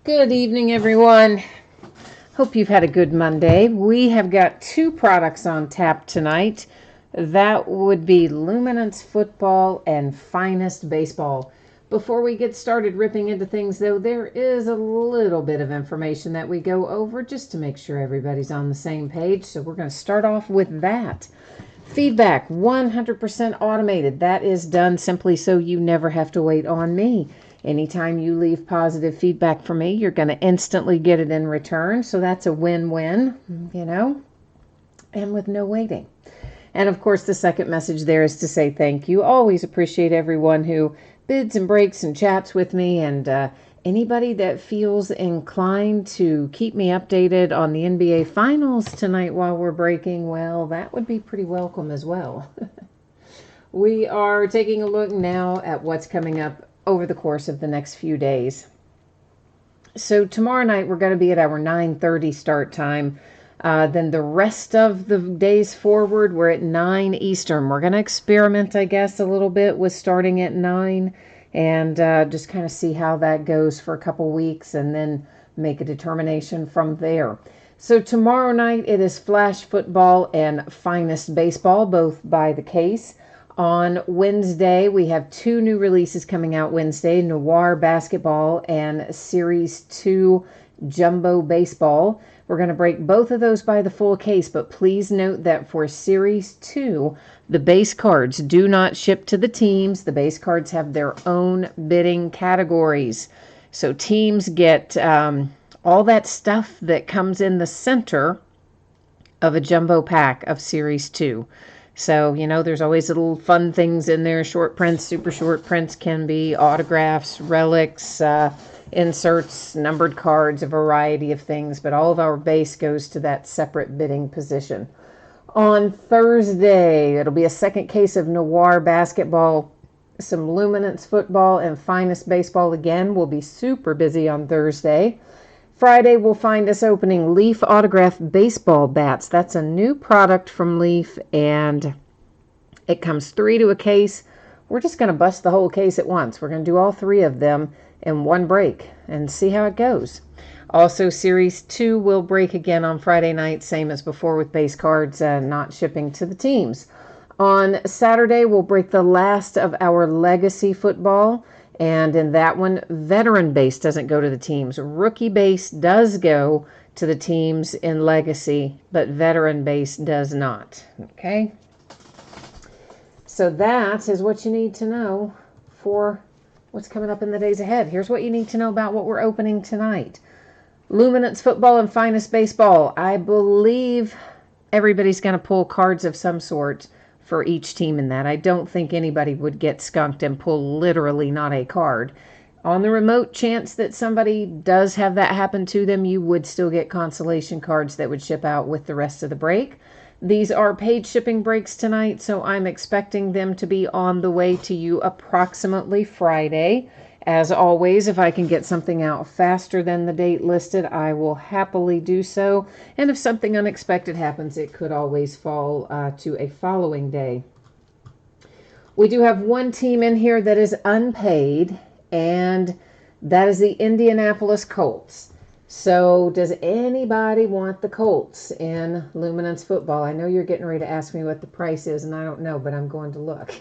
Good evening, everyone. Hope you've had a good Monday. We have got two products on tap tonight. That would be Luminance Football and Finest Baseball. Before we get started ripping into things, though, there is a little bit of information that we go over just to make sure everybody's on the same page. So we're going to start off with that. Feedback, 100% automated. That is done simply so you never have to wait on me. Anytime you leave positive feedback for me, you're going to instantly get it in return. So that's a win-win, and with no waiting. And of course, the second message there is to say thank you. Always appreciate everyone who bids and breaks and chats with me, and anybody that feels inclined to keep me updated on the NBA Finals tonight while we're breaking, well, that would be pretty welcome as well. We are taking a look now at what's coming up over the course of the next few days. So tomorrow night we're going to be at our 9:30 start time. Then the rest of the days forward, we're at 9 Eastern. We're going to experiment, I guess, a little bit with starting at 9 and just kind of see how that goes for a couple weeks and then make a determination from there. So tomorrow night it is Flash Football and Finest Baseball, both by the case. On Wednesday, we have two new releases coming out Wednesday, Noir Basketball and Series 2 Jumbo Baseball. We're going to break both of those by the full case, but please note that for Series 2, the base cards do not ship to the teams. The base cards have their own bidding categories. So teams get all that stuff that comes in the center of a jumbo pack of Series 2. So, there's always little fun things in there. Short prints, super short prints can be autographs, relics, inserts, numbered cards, a variety of things. But all of our base goes to that separate bidding position. On Thursday, it'll be a second case of Noir Basketball, some Luminance Football, and Finest Baseball again. We'll be super busy on Thursday. Friday will find us opening Leaf Autograph Baseball Bats. That's a new product from Leaf, and it comes 3 to a case. We're just going to bust the whole case at once. We're going to do all 3 of them in one break and see how it goes. Also, Series 2 will break again on Friday night, same as before with base cards not shipping to the teams. On Saturday, we'll break the last of our Legacy Football. And in that one, veteran base doesn't go to the teams. Rookie base does go to the teams in Legacy, but veteran base does not. Okay? So that is what you need to know for what's coming up in the days ahead. Here's what you need to know about what we're opening tonight. Luminance Football and Finest Baseball. I believe everybody's going to pull cards of some sort for each team in that. I don't think anybody would get skunked and pull literally not a card. On the remote chance that somebody does have that happen to them, you would still get consolation cards that would ship out with the rest of the break. These are paid shipping breaks tonight, so I'm expecting them to be on the way to you approximately Friday. As always, if I can get something out faster than the date listed, I will happily do so. And if something unexpected happens, it could always fall to a following day. We do have one team in here that is unpaid, and that is the Indianapolis Colts. So does anybody want the Colts in Luminance Football? I know you're getting ready to ask me what the price is, and I don't know, but I'm going to look.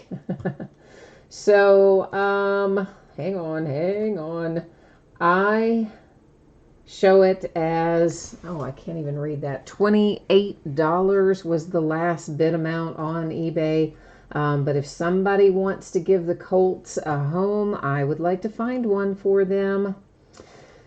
So, hang on. I show it as, I can't even read that. $28 was the last bid amount on eBay. But if somebody wants to give the Colts a home, I would like to find one for them.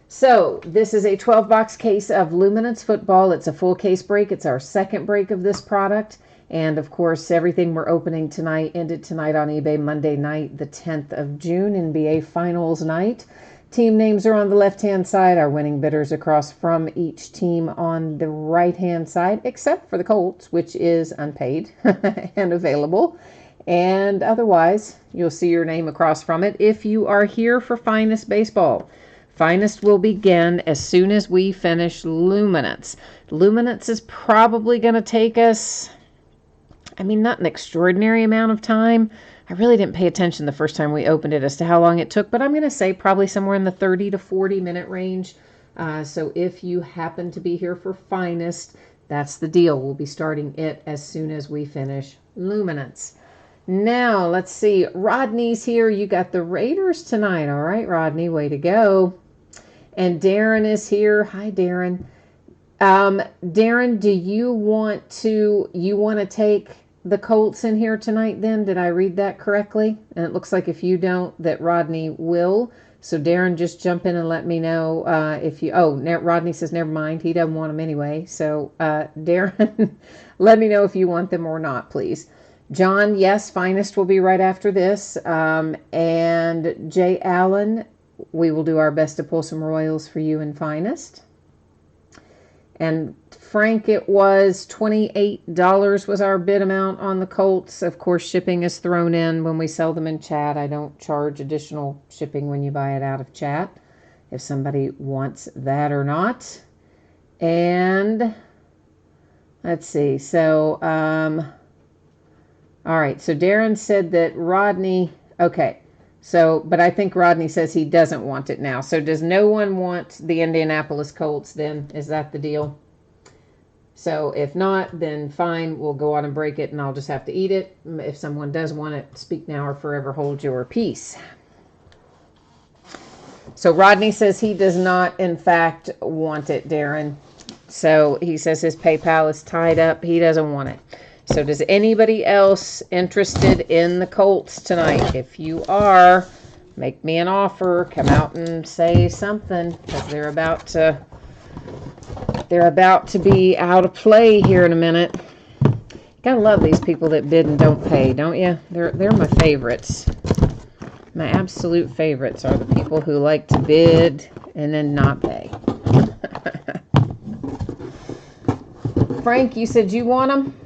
So this is a 12-box case of Luminance Football. It's a full case break. It's our second break of this product. And, of course, everything we're opening tonight ended tonight on eBay Monday night, the 10th of June, NBA Finals night. Team names are on the left-hand side. Our winning bidders across from each team on the right-hand side, except for the Colts, which is unpaid and available. And otherwise, you'll see your name across from it if you are here for Finest Baseball. Finest will begin as soon as we finish Luminance. Luminance is probably going to take us, not an extraordinary amount of time. I really didn't pay attention the first time we opened it as to how long it took, but I'm going to say probably somewhere in the 30 to 40 minute range. So if you happen to be here for Finest, that's the deal. We'll be starting it as soon as we finish Luminance. Now, let's see. Rodney's here. You got the Raiders tonight. All right, Rodney, way to go. And Darren is here. Hi, Darren. Darren, do you want to take the Colts in here tonight then? Did I read that correctly? And it looks like if you don't, that Rodney will. So Darren, just jump in and let me know if you... Oh, Rodney says never mind. He doesn't want them anyway. So Darren, let me know if you want them or not, please. John, yes, Finest will be right after this. And Jay Allen, we will do our best to pull some Royals for you in Finest. And Frank, it was $28 was our bid amount on the Colts. Of course, shipping is thrown in when we sell them in chat. I don't charge additional shipping when you buy it out of chat, if somebody wants that or not. And let's see. So, all right. So Darren said that Rodney, okay. So, but I think Rodney says he doesn't want it now. So does no one want the Indianapolis Colts then? Is that the deal? So if not, then fine, we'll go on and break it and I'll just have to eat it. If someone does want it, speak now or forever hold your peace. So Rodney says he does not, in fact, want it, Darren. So he says his PayPal is tied up. He doesn't want it. So does anybody else interested in the Colts tonight? If you are, make me an offer. Come out and say something because they're about to be out of play here in a minute. Gotta love these people that bid and don't pay, don't you? They're my favorites. My absolute favorites are the people who like to bid and then not pay. Frank, you said you want them?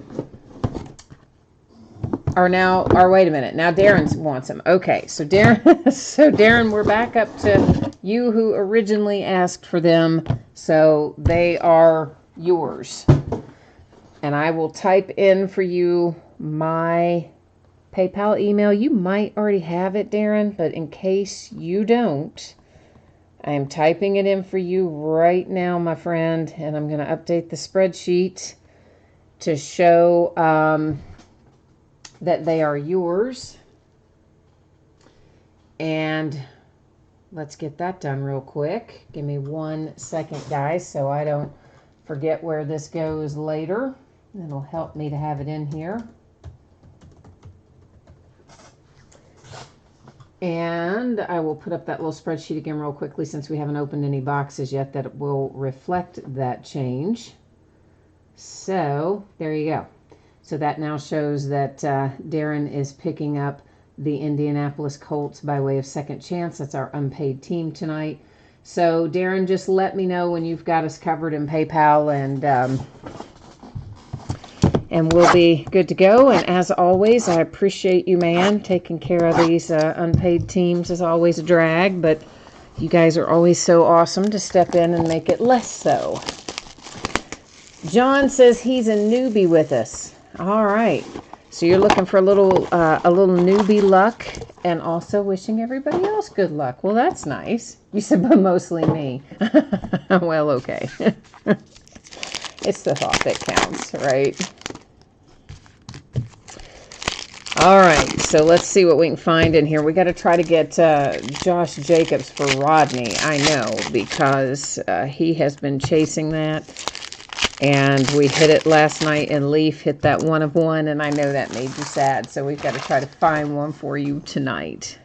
Or wait a minute. Now Darren wants them. Okay, so Darren, we're back up to you who originally asked for them. So they are yours. And I will type in for you my PayPal email. You might already have it, Darren, but in case you don't, I am typing it in for you right now, my friend. And I'm going to update the spreadsheet to show... that they are yours. And let's get that done real quick. Give me 1 second, guys, so I don't forget where this goes later. It'll help me to have it in here. And I will put up that little spreadsheet again real quickly since we haven't opened any boxes yet that will reflect that change. So there you go. So that now shows that Darren is picking up the Indianapolis Colts by way of second chance. That's our unpaid team tonight. So Darren, just let me know when you've got us covered in PayPal and we'll be good to go. And as always, I appreciate you, man. Taking care of these unpaid teams is always a drag, but you guys are always so awesome to step in and make it less so. John says he's a newbie with us. All right. So you're looking for a little newbie luck and also wishing everybody else good luck. Well, that's nice. You said, but mostly me. Well, okay. It's the thought that counts, right? All right. So let's see what we can find in here. We got to try to get Josh Jacobs for Rodney. I know because he has been chasing that. And we hit it last night, and Leaf hit that 1 of 1, and I know that made you sad. So we've got to try to find one for you tonight.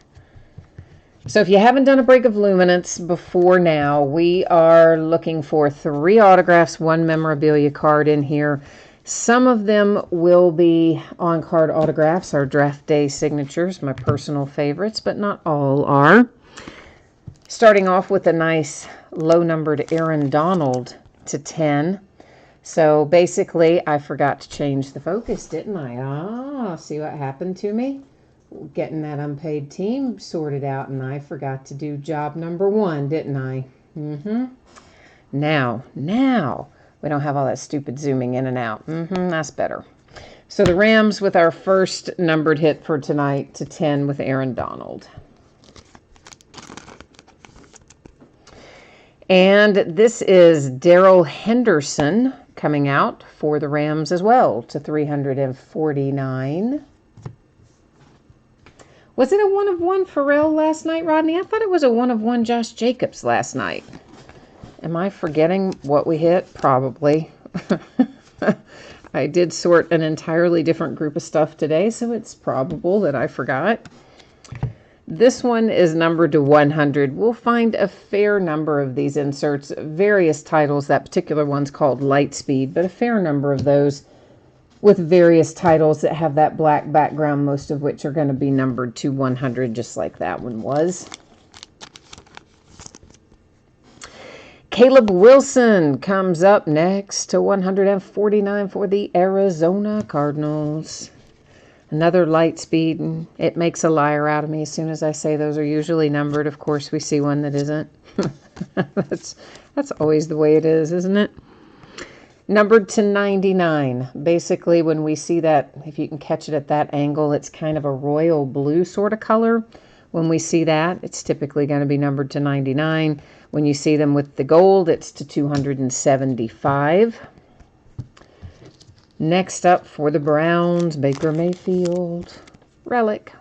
So if you haven't done a break of Luminance before now, we are looking for 3 autographs, 1 memorabilia card in here. Some of them will be on-card autographs, our draft day signatures, my personal favorites, but not all are. Starting off with a nice low-numbered Aaron Donald to 10. So basically, I forgot to change the focus, didn't I? See what happened to me? Getting that unpaid team sorted out, and I forgot to do job number 1, didn't I? Now, we don't have all that stupid zooming in and out. That's better. So the Rams with our first numbered hit for tonight to 10 with Aaron Donald. And this is Darrell Henderson coming out for the Rams as well to 349. Was it a 1-of-1 Pharrell last night, Rodney? I thought it was a 1-of-1 Josh Jacobs last night. Am I forgetting what we hit? Probably. I did sort an entirely different group of stuff today, so it's probable that I forgot. This one is numbered to 100. We'll find a fair number of these inserts, various titles. That particular one's called Lightspeed, but a fair number of those with various titles that have that black background, most of which are going to be numbered to 100, just like that one was. Caleb Wilson comes up next to 149 for the Arizona Cardinals. Another Lightspeed, and it makes a liar out of me as soon as I say those are usually numbered. Of course, we see one that isn't. That's always the way it is, isn't it? Numbered to 99. Basically, when we see that, if you can catch it at that angle, it's kind of a royal blue sort of color. When we see that, it's typically going to be numbered to 99. When you see them with the gold, it's to 275. Next up for the Browns, Baker Mayfield relic.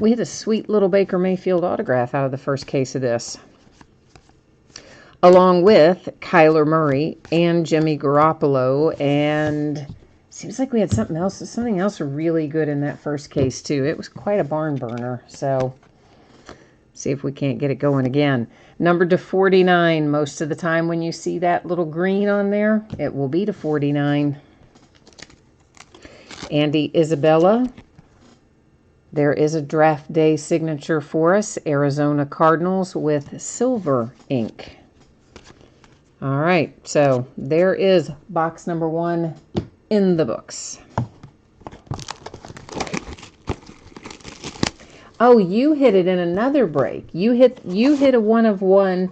We had a sweet little Baker Mayfield autograph out of the first case of this, along with Kyler Murray and Jimmy Garoppolo, and seems like we had something else really good in that first case too. It was quite a barn burner, so see if we can't get it going again. Numbered to 49. Most of the time when you see that little green on there, it will be to 49. Andy Isabella. There is a draft day signature for us. Arizona Cardinals with silver ink. All right, so there is box number 1 in the books. Oh, you hit it in another break. You hit a 1-of-1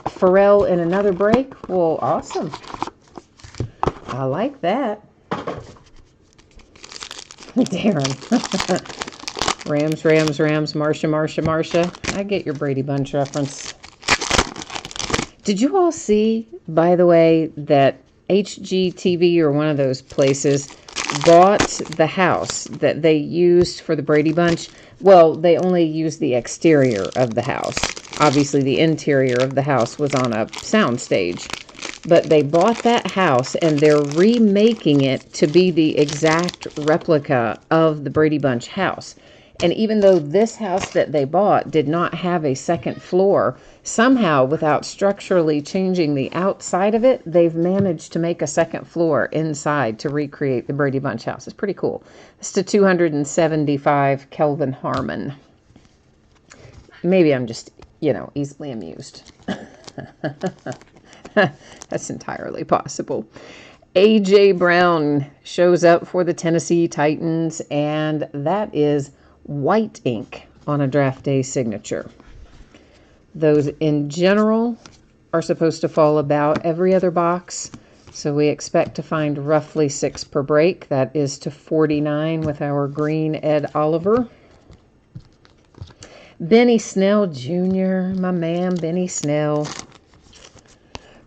Pharrell in another break. Well, awesome. I like that. Darren. Rams, Marsha. I get your Brady Bunch reference. Did you all see, by the way, that HGTV or one of those places bought the house that they used for the Brady Bunch? Well, they only used the exterior of the house. Obviously, the interior of the house was on a sound stage. But they bought that house and they're remaking it to be the exact replica of the Brady Bunch house. And even though this house that they bought did not have a second floor, somehow without structurally changing the outside of it, they've managed to make a second floor inside to recreate the Brady Bunch house. It's pretty cool. It's to 275, Kelvin Harmon. Maybe I'm just, easily amused. That's entirely possible. A.J. Brown shows up for the Tennessee Titans, and that is white ink on a draft day signature. Those in general are supposed to fall about every other box, so we expect to find roughly 6 per break. That is to 49 with our green Ed Oliver. Benny Snell Jr., my man Benny Snell.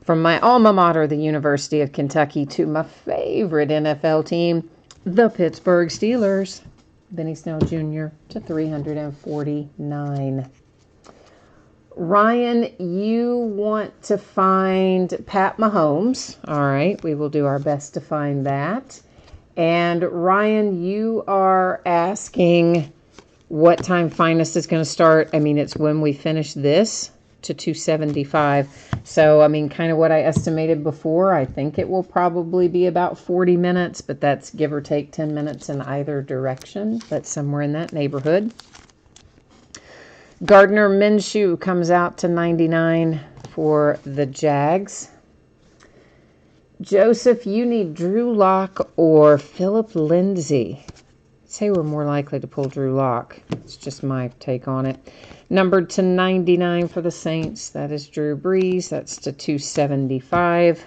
From my alma mater, the University of Kentucky, to my favorite NFL team, the Pittsburgh Steelers. Benny Snell Jr. to 349. Ryan, you want to find Pat Mahomes. All right, we will do our best to find that. And Ryan, you are asking what time Finest is going to start. I mean, it's when we finish this to 275. So, I mean, kind of what I estimated before. I think it will probably be about 40 minutes, but that's give or take 10 minutes in either direction. That's somewhere in that neighborhood. Gardner Minshew comes out to 99 for the Jags. Joseph, you need Drew Lock or Philip Lindsay. I'd say we're more likely to pull Drew Lock. It's just my take on it. Numbered to 99 for the Saints. That is Drew Brees. That's to 275.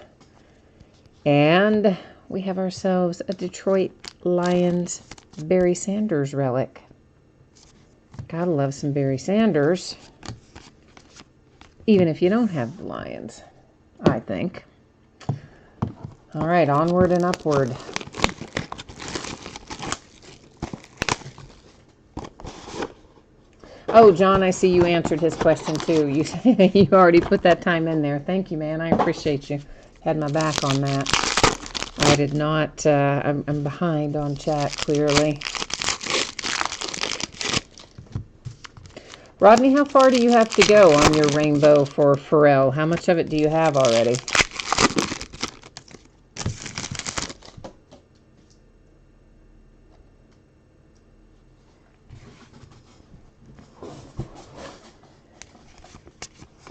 And we have ourselves a Detroit Lions Barry Sanders relic. Gotta love some Barry Sanders. even if you don't have the Lions, I think. All right, onward and upward. Oh, John, I see you answered his question too. You already put that time in there. Thank you, man. I appreciate you. Had my back on that. I did not. I'm behind on chat, clearly. Rodney, how far do you have to go on your rainbow for Pharrell? How much of it do you have already?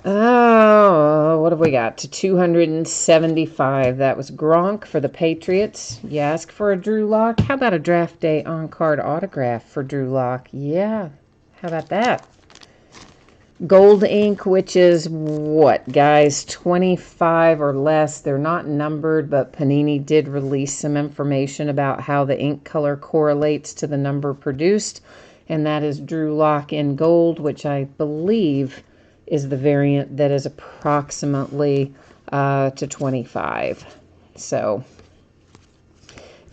Oh, what have we got? To 275. That was Gronk for the Patriots. You ask for a Drew Lock? How about a draft day on-card autograph for Drew Lock? Yeah, how about that? Gold ink, which is what, guys? 25 or less. They're not numbered, but Panini did release some information about how the ink color correlates to the number produced, and that is Drew Lock in gold, which I believe is the variant that is approximately to 25. So,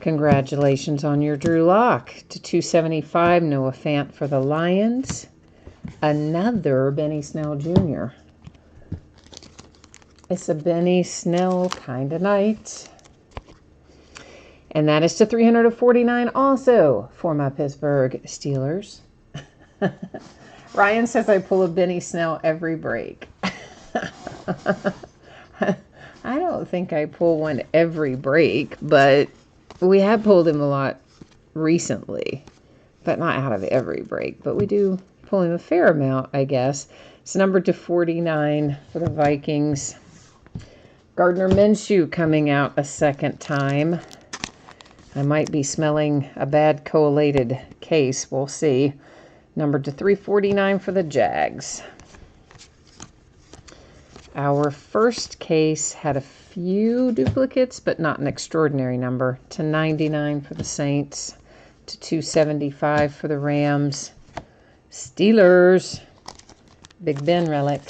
congratulations on your Drew Lock. To 275, Noah Fant for the Lions. Another Benny Snell Jr. It's a Benny Snell kind of night. And that is to 349 also for my Pittsburgh Steelers. Ryan says I pull a Benny Snell every break. I don't think I pull one every break, but we have pulled him a lot recently, but not out of every break. But we do pull him a fair amount, I guess. It's numbered to 49 for the Vikings. Gardner Minshew coming out a second time. I might be smelling a bad collated case. We'll see. Numbered to 349 for the Jags. Our first case had a few duplicates, but not an extraordinary number. To 99 for the Saints. To 275 for the Rams. Steelers. Big Ben relic.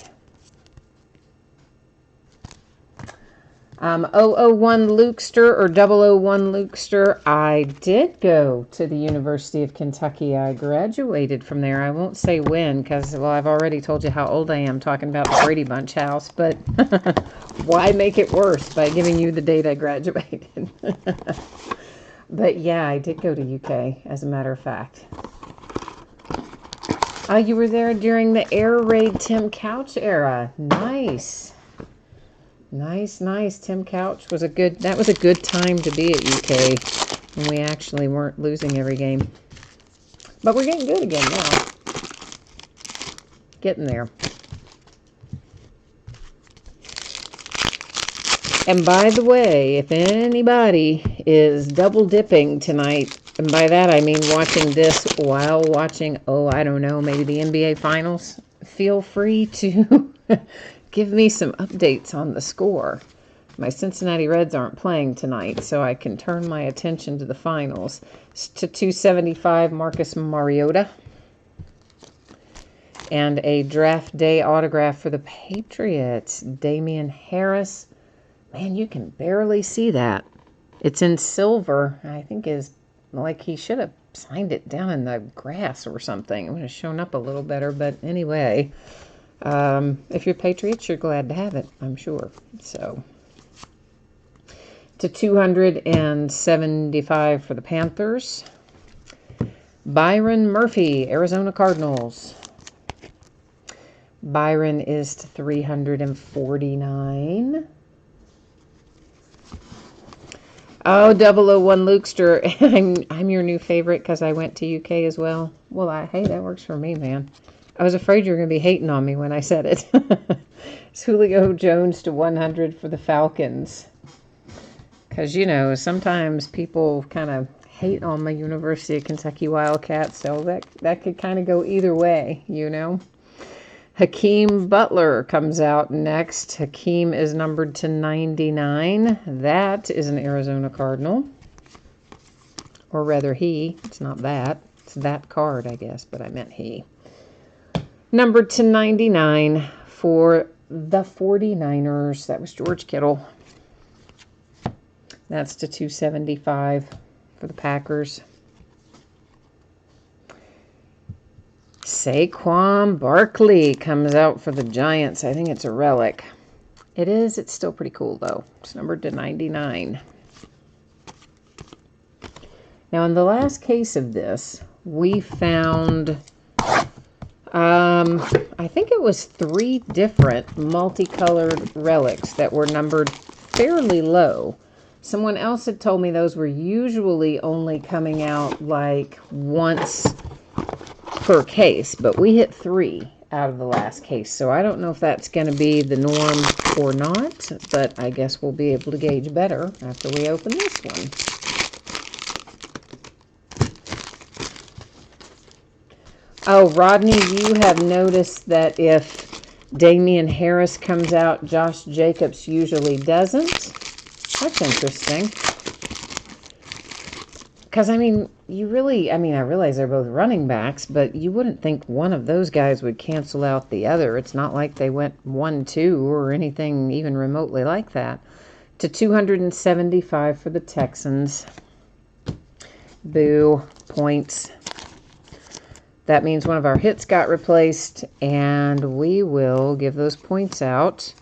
001 Lukester or 001 Lukester. I did go to the University of Kentucky. I graduated from there. I won't say when because, well, I've already told you how old I am talking about the Brady Bunch house, but why make it worse by giving you the date I graduated? But yeah, I did go to UK, as a matter of fact. Oh, you were there during the Air Raid Tim Couch era. Nice. Nice, nice. Tim Couch was that was a good time to be at UK when we actually weren't losing every game. But we're getting good again now. Getting there. And by the way, if anybody is double dipping tonight, and by that I mean watching this while watching, I don't know, maybe the NBA Finals, feel free to give me some updates on the score. My Cincinnati Reds aren't playing tonight, so I can turn my attention to the finals. To 275, Marcus Mariota. And a draft day autograph for the Patriots, Damian Harris. Man, you can barely see that. It's in silver. I think is like he should have signed it down in the grass or something. It would have shown up a little better, but anyway. If you're Patriots, you're glad to have it, I'm sure. So, to 275 for the Panthers. Byron Murphy, Arizona Cardinals. Byron is to 349. Oh, 001 Lukester. I'm your new favorite because I went to UK as well. Well, hey, that works for me, man. I was afraid you were going to be hating on me when I said it. It's Julio Jones to 100 for the Falcons. Because, you know, sometimes people kind of hate on my University of Kentucky Wildcats, so that could kind of go either way, you know. Hakeem Butler comes out next. Hakeem is numbered to 99. That is an Arizona Cardinal. Or rather he. It's not that. It's that card, I guess, but I meant he. Numbered to 99 for the 49ers. That was George Kittle. That's to 275 for the Packers. Saquon Barkley comes out for the Giants. I think it's a relic. It is. It's still pretty cool, though. It's numbered to 99. Now, in the last case of this, we found, I think it was 3 different multicolored relics that were numbered fairly low. Someone else had told me those were usually only coming out like once per case, but we hit 3 out of the last case. So I don't know if that's going to be the norm or not, but I guess we'll be able to gauge better after we open this one. Oh, Rodney, you have noticed that if Damian Harris comes out, Josh Jacobs usually doesn't. That's interesting. Because, I mean, I realize they're both running backs, but you wouldn't think one of those guys would cancel out the other. It's not like they went 1-2 or anything even remotely like that. To 275 for the Texans. Boo. Points. That means one of our hits got replaced, and we will give those points out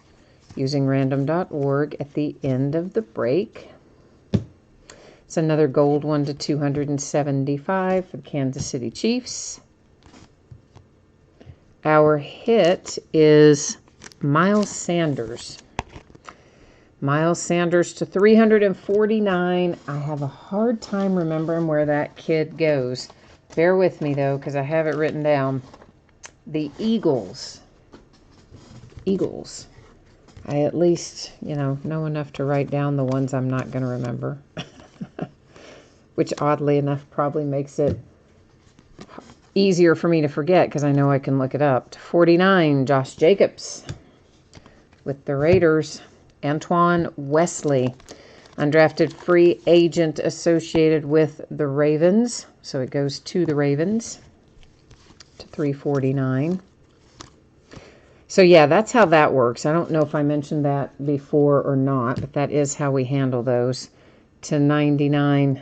using random.org at the end of the break. It's another gold one to 275 for the Kansas City Chiefs. Our hit is Miles Sanders. Miles Sanders to 349. I have a hard time remembering where that kid goes. Bear with me, though, because I have it written down. The Eagles. Eagles. I at least, know enough to write down the ones I'm not going to remember. Which, oddly enough, probably makes it easier for me to forget because I know I can look it up. To 49, Josh Jacobs. With the Raiders, Antoine Wesley. Undrafted free agent associated with the Ravens. So it goes to the Ravens. To 349. So yeah, that's how that works. I don't know if I mentioned that before or not, but that is how we handle those. To 99,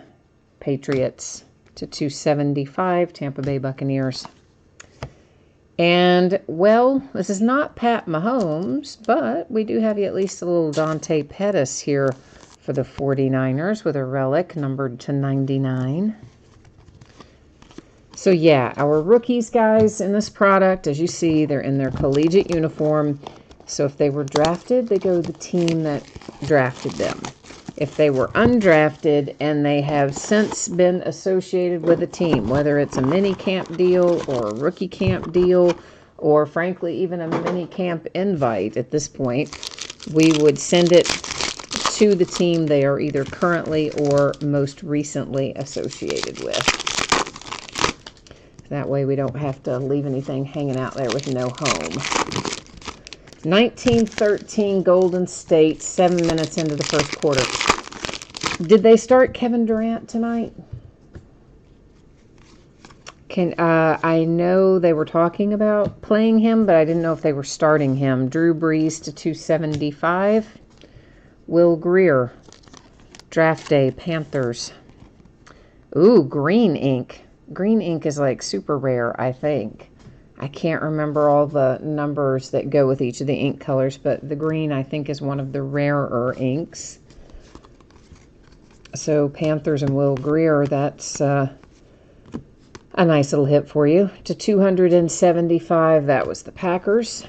Patriots. To 275, Tampa Bay Buccaneers. And, well, this is not Pat Mahomes, but we do have at least a little Dante Pettis here for the 49ers with a relic numbered to 99. So, yeah, our rookies, guys, in this product, as you see, they're in their collegiate uniform. So if they were drafted, they go to the team that drafted them. If they were undrafted and they have since been associated with a team, whether it's a mini camp deal or a rookie camp deal, or frankly, even a mini camp invite at this point, we would send it to the team they are either currently or most recently associated with. That way we don't have to leave anything hanging out there with no home. 1913 Golden State, 7 minutes into the first quarter. Did they start Kevin Durant tonight? I know they were talking about playing him, but I didn't know if they were starting him. Drew Brees to 275. Will Greer. Draft day, Panthers. Ooh, green ink. Green ink is like super rare, I think. I can't remember all the numbers that go with each of the ink colors, but the green, I think, is one of the rarer inks. So Panthers and Will Greer, that's a nice little hit for you. To 275, that was the Packers.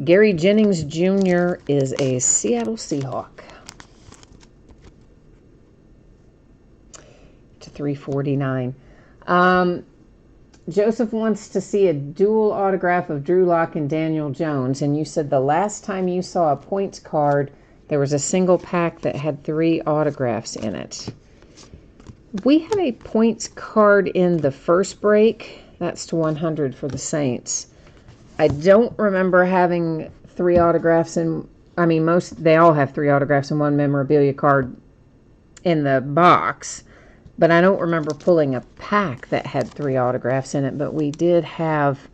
Gary Jennings Jr. is a Seattle Seahawk. To 349. Joseph wants to see a dual autograph of Drew Lock and Daniel Jones. And you said the last time you saw a points card, there was a single pack that had 3 autographs in it. We had a points card in the first break. That's to 100 for the Saints. I don't remember having 3 autographs in, they all have 3 autographs in one memorabilia card in the box. But I don't remember pulling a pack that had 3 autographs in it. But we did have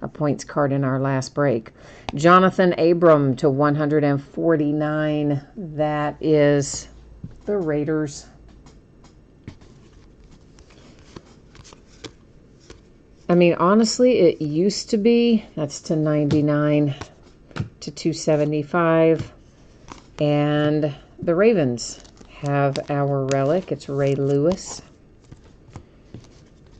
a points card in our last break. Jonathan Abram to 149. That is the Raiders. I mean, honestly, it used to be, that's to 99 to 275. And the Ravens have our relic. It's Ray Lewis.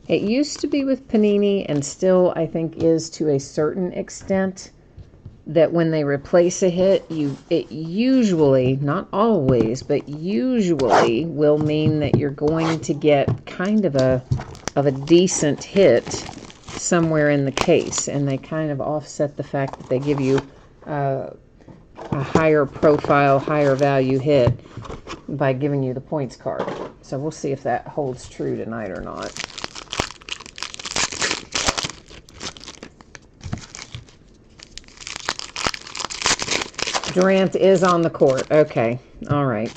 It used to be with Panini, and still, I think, is to a certain extent, that when they replace a hit, it usually, not always, but usually will mean that you're going to get kind of a decent hit somewhere in the case, and they kind of offset the fact that they give you a higher profile, higher value hit by giving you the points card. So we'll see if that holds true tonight or not. Durant is on the court. Okay. All right.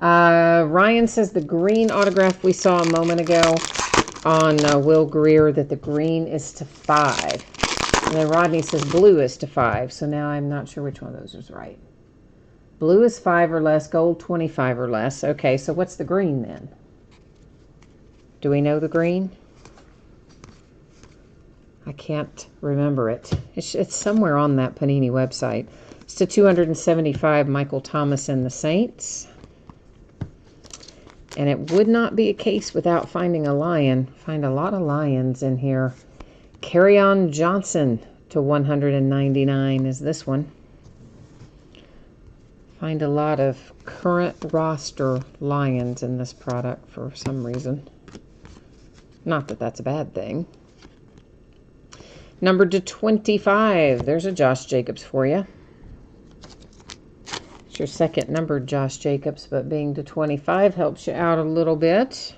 Ryan says the green autograph we saw a moment ago on Will Greer, that the green is to 5. And then Rodney says blue is to 5. So now I'm not sure which one of those is right. Blue is 5 or less. Gold 25 or less. Okay, so what's the green then? Do we know the green? I can't remember it. It's somewhere on that Panini website. It's to 275, Michael Thomas and the Saints. And it would not be a case without finding a lion. Find a lot of lions in here. Kerryon Johnson to 199 is this one. Find a lot of current roster lions in this product for some reason. Not that that's a bad thing. Number to 25. There's a Josh Jacobs for you. It's your second number, Josh Jacobs, but being to 25 helps you out a little bit.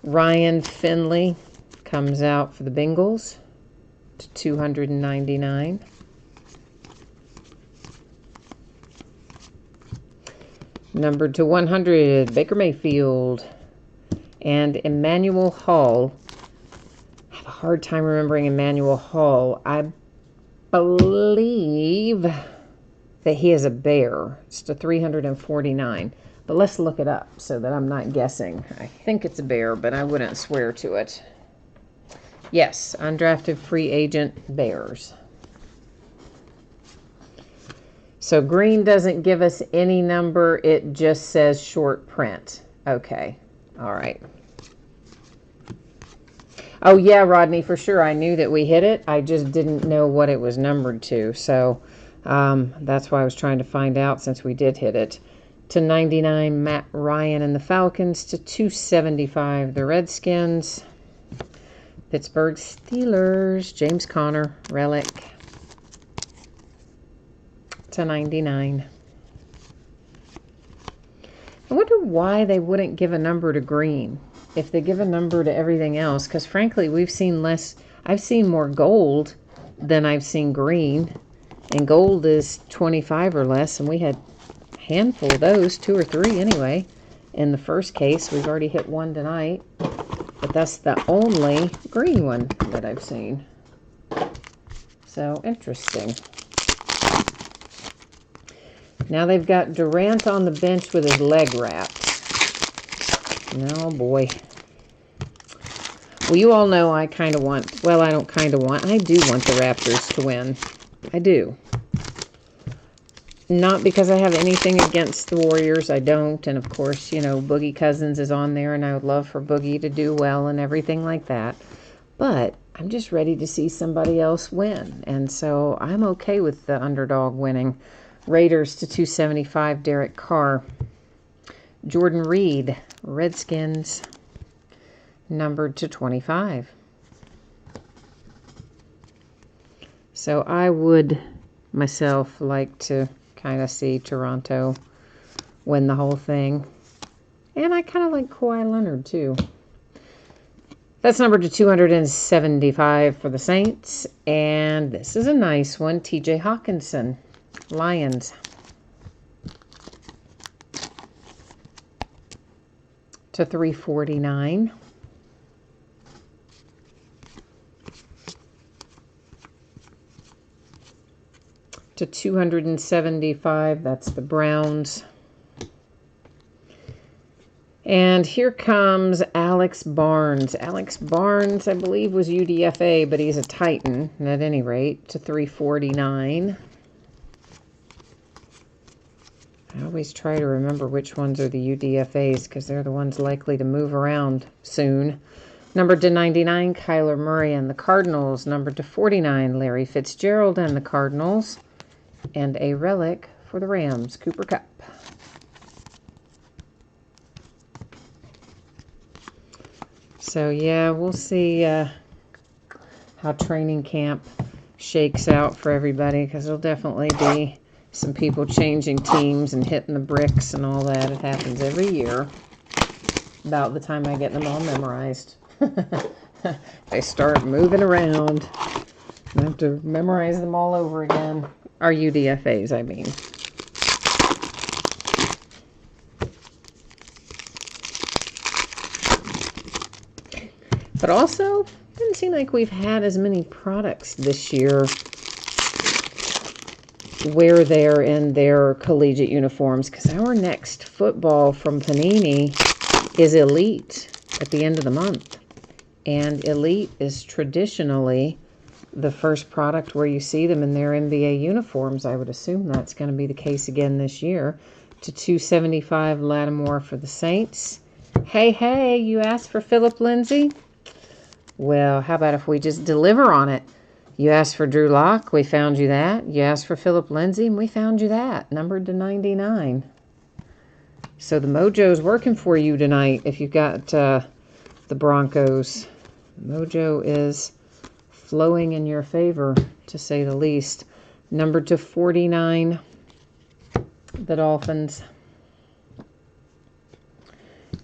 Ryan Finley comes out for the Bengals to 299. Number to 100, Baker Mayfield and Emmanuel Hall. I have a hard time remembering Emmanuel Hall. I believe that he is a Bear. It's to 349. But let's look it up so that I'm not guessing. I think it's a Bear, but I wouldn't swear to it. Yes, undrafted free agent Bears. So green doesn't give us any number. It just says short print. Okay. All right. Oh, yeah, Rodney, for sure. I knew that we hit it. I just didn't know what it was numbered to. So that's why I was trying to find out, since we did hit it. To 99, Matt Ryan and the Falcons. To 275, the Redskins. Pittsburgh Steelers, James Conner, relic. To 99. I wonder why they wouldn't give a number to green if they give a number to everything else, because frankly we've seen less. I've seen more gold than I've seen green, and gold is 25 or less, and we had a handful of those, 2 or 3 anyway. In the first case, we've already hit one tonight, but that's the only green one that I've seen. So interesting. Now they've got Durant on the bench with his leg wrapped. Oh boy. Well, you all know I kind of want, well, I don't kind of want, I do want the Raptors to win. I do. Not because I have anything against the Warriors. I don't. And of course, you know, Boogie Cousins is on there, and I would love for Boogie to do well and everything like that. But I'm just ready to see somebody else win. And so I'm okay with the underdog winning. Raiders to 275, Derek Carr. Jordan Reed, Redskins, numbered to 25. So I would myself like to kind of see Toronto win the whole thing. And I kind of like Kawhi Leonard too. That's numbered to 275 for the Saints. And this is a nice one, TJ Hawkinson, Lions. To 349. to 275. That's the Browns. And here comes Alex Barnes. Alex Barnes, I believe, was UDFA, but he's a Titan at any rate, to 349. I always try to remember which ones are the UDFAs because they're the ones likely to move around soon. Numbered to 99, Kyler Murray and the Cardinals. Numbered to 49, Larry Fitzgerald and the Cardinals. And a relic for the Rams, Cooper Kupp. So, yeah, we'll see how training camp shakes out for everybody because there'll definitely be some people changing teams and hitting the bricks and all that. It happens every year about the time I get them all memorized. They start moving around. I have to memorize them all over again. Our UDFAs, I mean. But also, doesn't seem like we've had as many products this year where they're in their collegiate uniforms, because our next football from Panini is Elite at the end of the month. And Elite is traditionally the first product where you see them in their NBA uniforms. I would assume that's going to be the case again this year. To 275, Lattimore for the Saints. Hey, you asked for Philip Lindsay? Well, how about if we just deliver on it? You asked for Drew Lock, we found you that. You asked for Philip Lindsay, and we found you that. Numbered to 99. So the mojo's working for you tonight if you've got the Broncos. Mojo is flowing in your favor, to say the least. Numbered to 49, the Dolphins.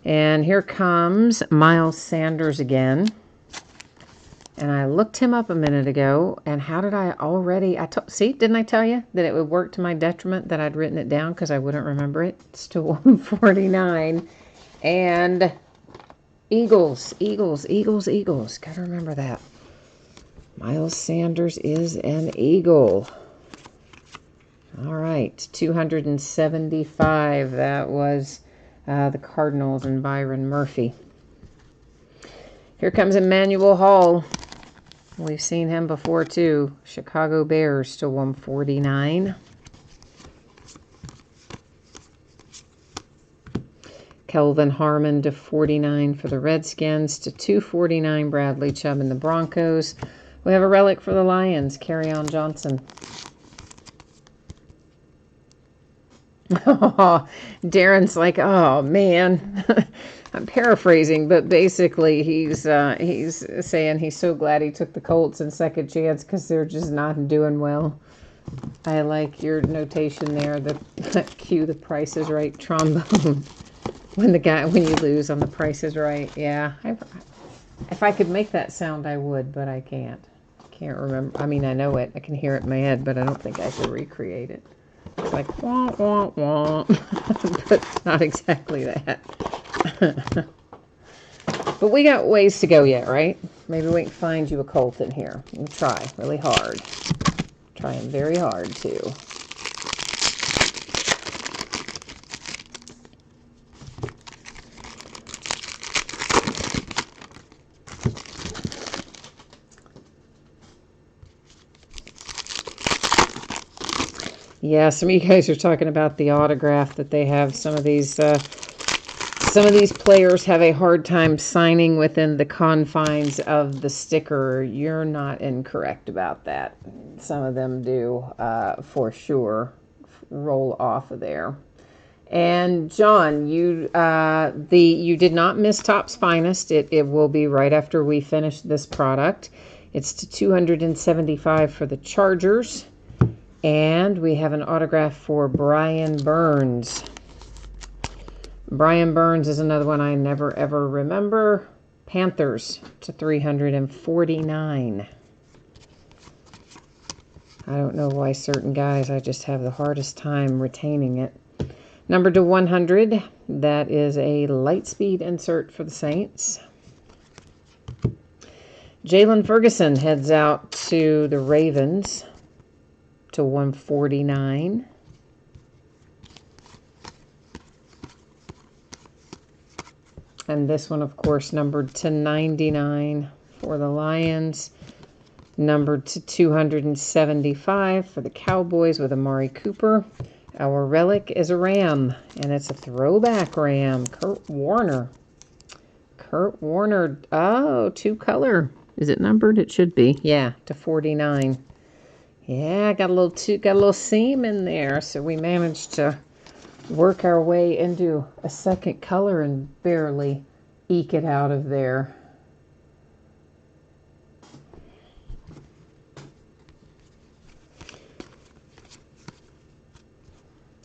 And here comes Miles Sanders again. And I looked him up a minute ago, and how did I already... See, didn't I tell you that it would work to my detriment that I'd written it down because I wouldn't remember it? It's to 149. And Eagles. Got to remember that. Miles Sanders is an Eagle. All right, 275. That was the Cardinals and Byron Murphy. Here comes Emmanuel Hall. We've seen him before, too. Chicago Bears to 149. Kelvin Harmon to 49 for the Redskins. To 249, Bradley Chubb and the Broncos. We have a relic for the Lions, Kerryon Johnson. Oh, Darren's like, oh, man. I'm paraphrasing, but basically he's saying he's so glad he took the Colts in second chance because they're just not doing well. I like your notation there, cue the Price is Right trombone. when you lose on the Price is Right. Yeah, if I could make that sound, I would, but I can't. Can't remember. I mean, I know it. I can hear it in my head, but I don't think I could recreate it. It's like wah wah wah, but not exactly that. But we got ways to go yet, right? Maybe we can find you a Colt in here. We'll try really hard. Trying very hard, too. Yeah, some of you guys are talking about the autograph that they have. Some of these players have a hard time signing within the confines of the sticker. You're not incorrect about that. Some of them do, for sure, roll off of there. And John, you did not miss Topps Finest. It will be right after we finish this product. It's to 275 for the Chargers. And we have an autograph for Brian Burns. Brian Burns is another one I never, ever remember. Panthers to 349. I don't know why certain guys, I just have the hardest time retaining it. Number to 100, that is a Lightspeed insert for the Saints. Jalen Ferguson heads out to the Ravens. to 149. And this one, of course, numbered to 99 for the Lions. Numbered to 275 for the Cowboys with Amari Cooper. Our relic is a Ram, and it's a throwback Ram. Kurt Warner. Kurt Warner. Oh, 2-color. Is it numbered? It should be. Yeah, to 49. Yeah, got a little seam in there, so we managed to work our way into a second color and barely eke it out of there.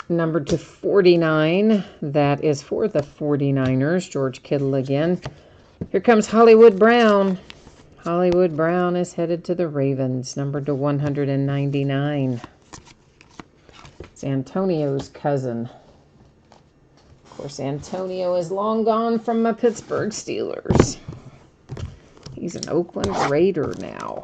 Numbered to 49. That is for the 49ers. George Kittle again. Here comes Hollywood Brown. Hollywood Brown is headed to the Ravens. Numbered to 199. It's Antonio's cousin. Of course, Antonio is long gone from my Pittsburgh Steelers. He's an Oakland Raider now.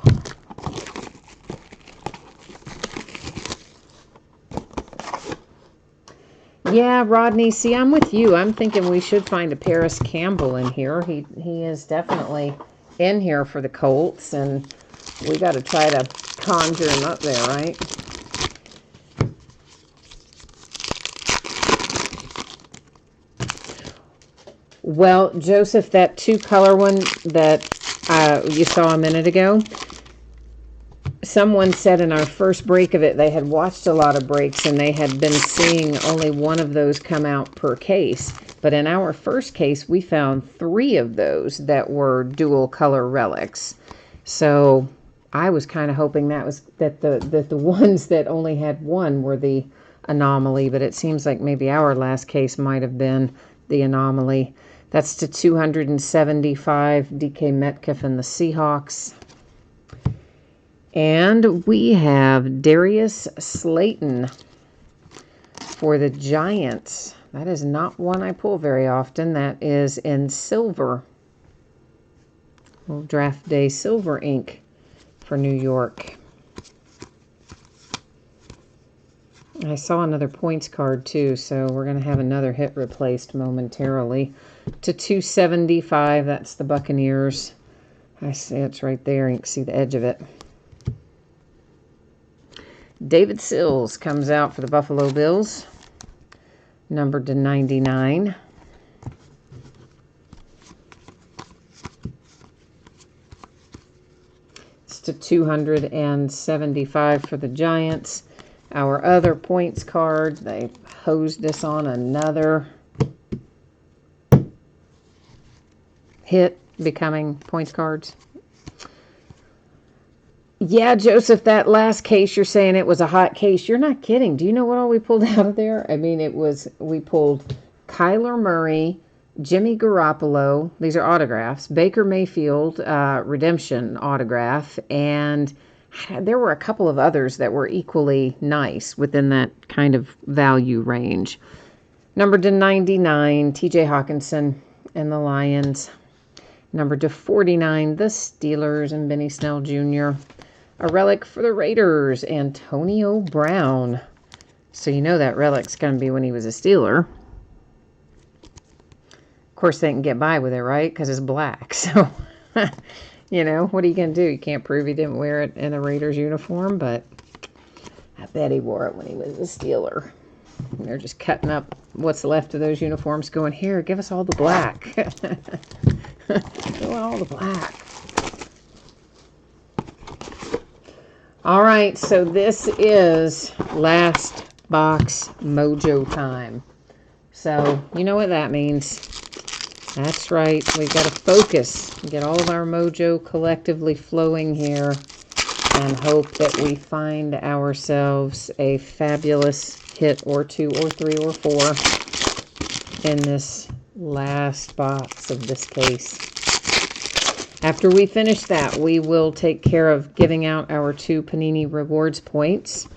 Yeah, Rodney, see, I'm with you. I'm thinking we should find a Paris Campbell in here. He is definitely in here for the Colts, and we got to try to conjure him up there, right? Well, Joseph, that 2-color one that you saw a minute ago, someone said in our first break of it, they had watched a lot of breaks and they had been seeing only one of those come out per case. But in our first case, we found 3 of those that were dual color relics. So I was kind of hoping that the ones that only had one were the anomaly, but it seems like maybe our last case might have been the anomaly. That's to 275, DK Metcalf and the Seahawks. And we have Darius Slayton for the Giants. That is not one I pull very often. That is in silver. Little draft day silver ink for New York. I saw another points card too, so we're going to have another hit replaced momentarily. To 275, that's the Buccaneers. I see it's right there. You can see the edge of it. David Sills comes out for the Buffalo Bills, numbered to 99. It's to 275 for the Giants. Our other points card, they hosed us on another hit becoming points cards. Yeah, Joseph, that last case, you're saying it was a hot case. You're not kidding. Do you know what all we pulled out of there? I mean, we pulled Kyler Murray, Jimmy Garoppolo. These are autographs. Baker Mayfield, redemption autograph. And there were a couple of others that were equally nice within that kind of value range. Numbered to 99, TJ Hawkinson and the Lions. Numbered to 49, the Steelers and Benny Snell Jr. A relic for the Raiders, Antonio Brown. So you know that relic's going to be when he was a Steeler. Of course, they can get by with it, right? Because it's black. So, you know, what are you going to do? You can't prove he didn't wear it in a Raiders uniform, but I bet he wore it when he was a Steeler. And they're just cutting up what's left of those uniforms going, here, give us all the black. All the black. All right, so this is last box mojo time. So you know what that means. That's right. We've got to focus, get all of our mojo collectively flowing here, and hope that we find ourselves a fabulous hit or 2 or 3 or 4 in this last box of this case. After we finish that, we will take care of giving out our 2 Panini Rewards points.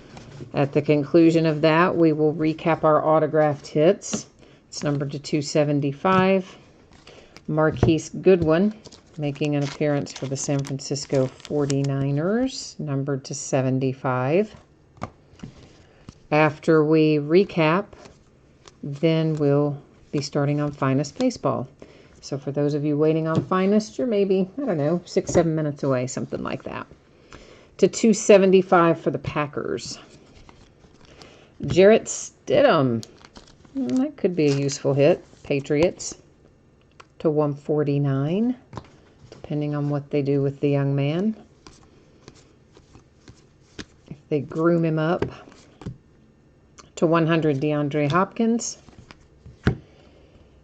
At the conclusion of that, we will recap our autographed hits. It's numbered to 275. Marquise Goodwin making an appearance for the San Francisco 49ers, numbered to 75. After we recap, then we'll be starting on Finest Baseball. So for those of you waiting on Finest, you're maybe, I don't know, 6-7 minutes away, something like that. To 275 for the Packers. Jarrett Stidham. That could be a useful hit. Patriots. To 149, depending on what they do with the young man. If they groom him up. To 100, DeAndre Hopkins.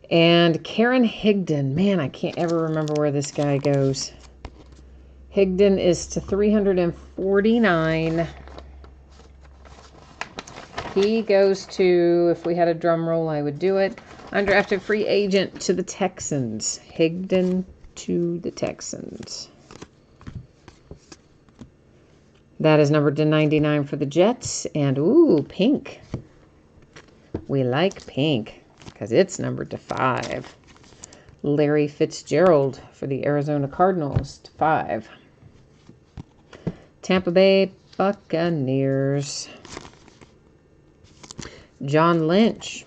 And Karen Higdon. Man, I can't ever remember where this guy goes. Higdon is to 349. He goes to, if we had a drum roll, I would do it. Undrafted free agent to the Texans. Higdon to the Texans. That is numbered to 99 for the Jets. And, ooh, pink. We like pink because it's numbered to 5. Larry Fitzgerald for the Arizona Cardinals to 5. Tampa Bay Buccaneers. John Lynch,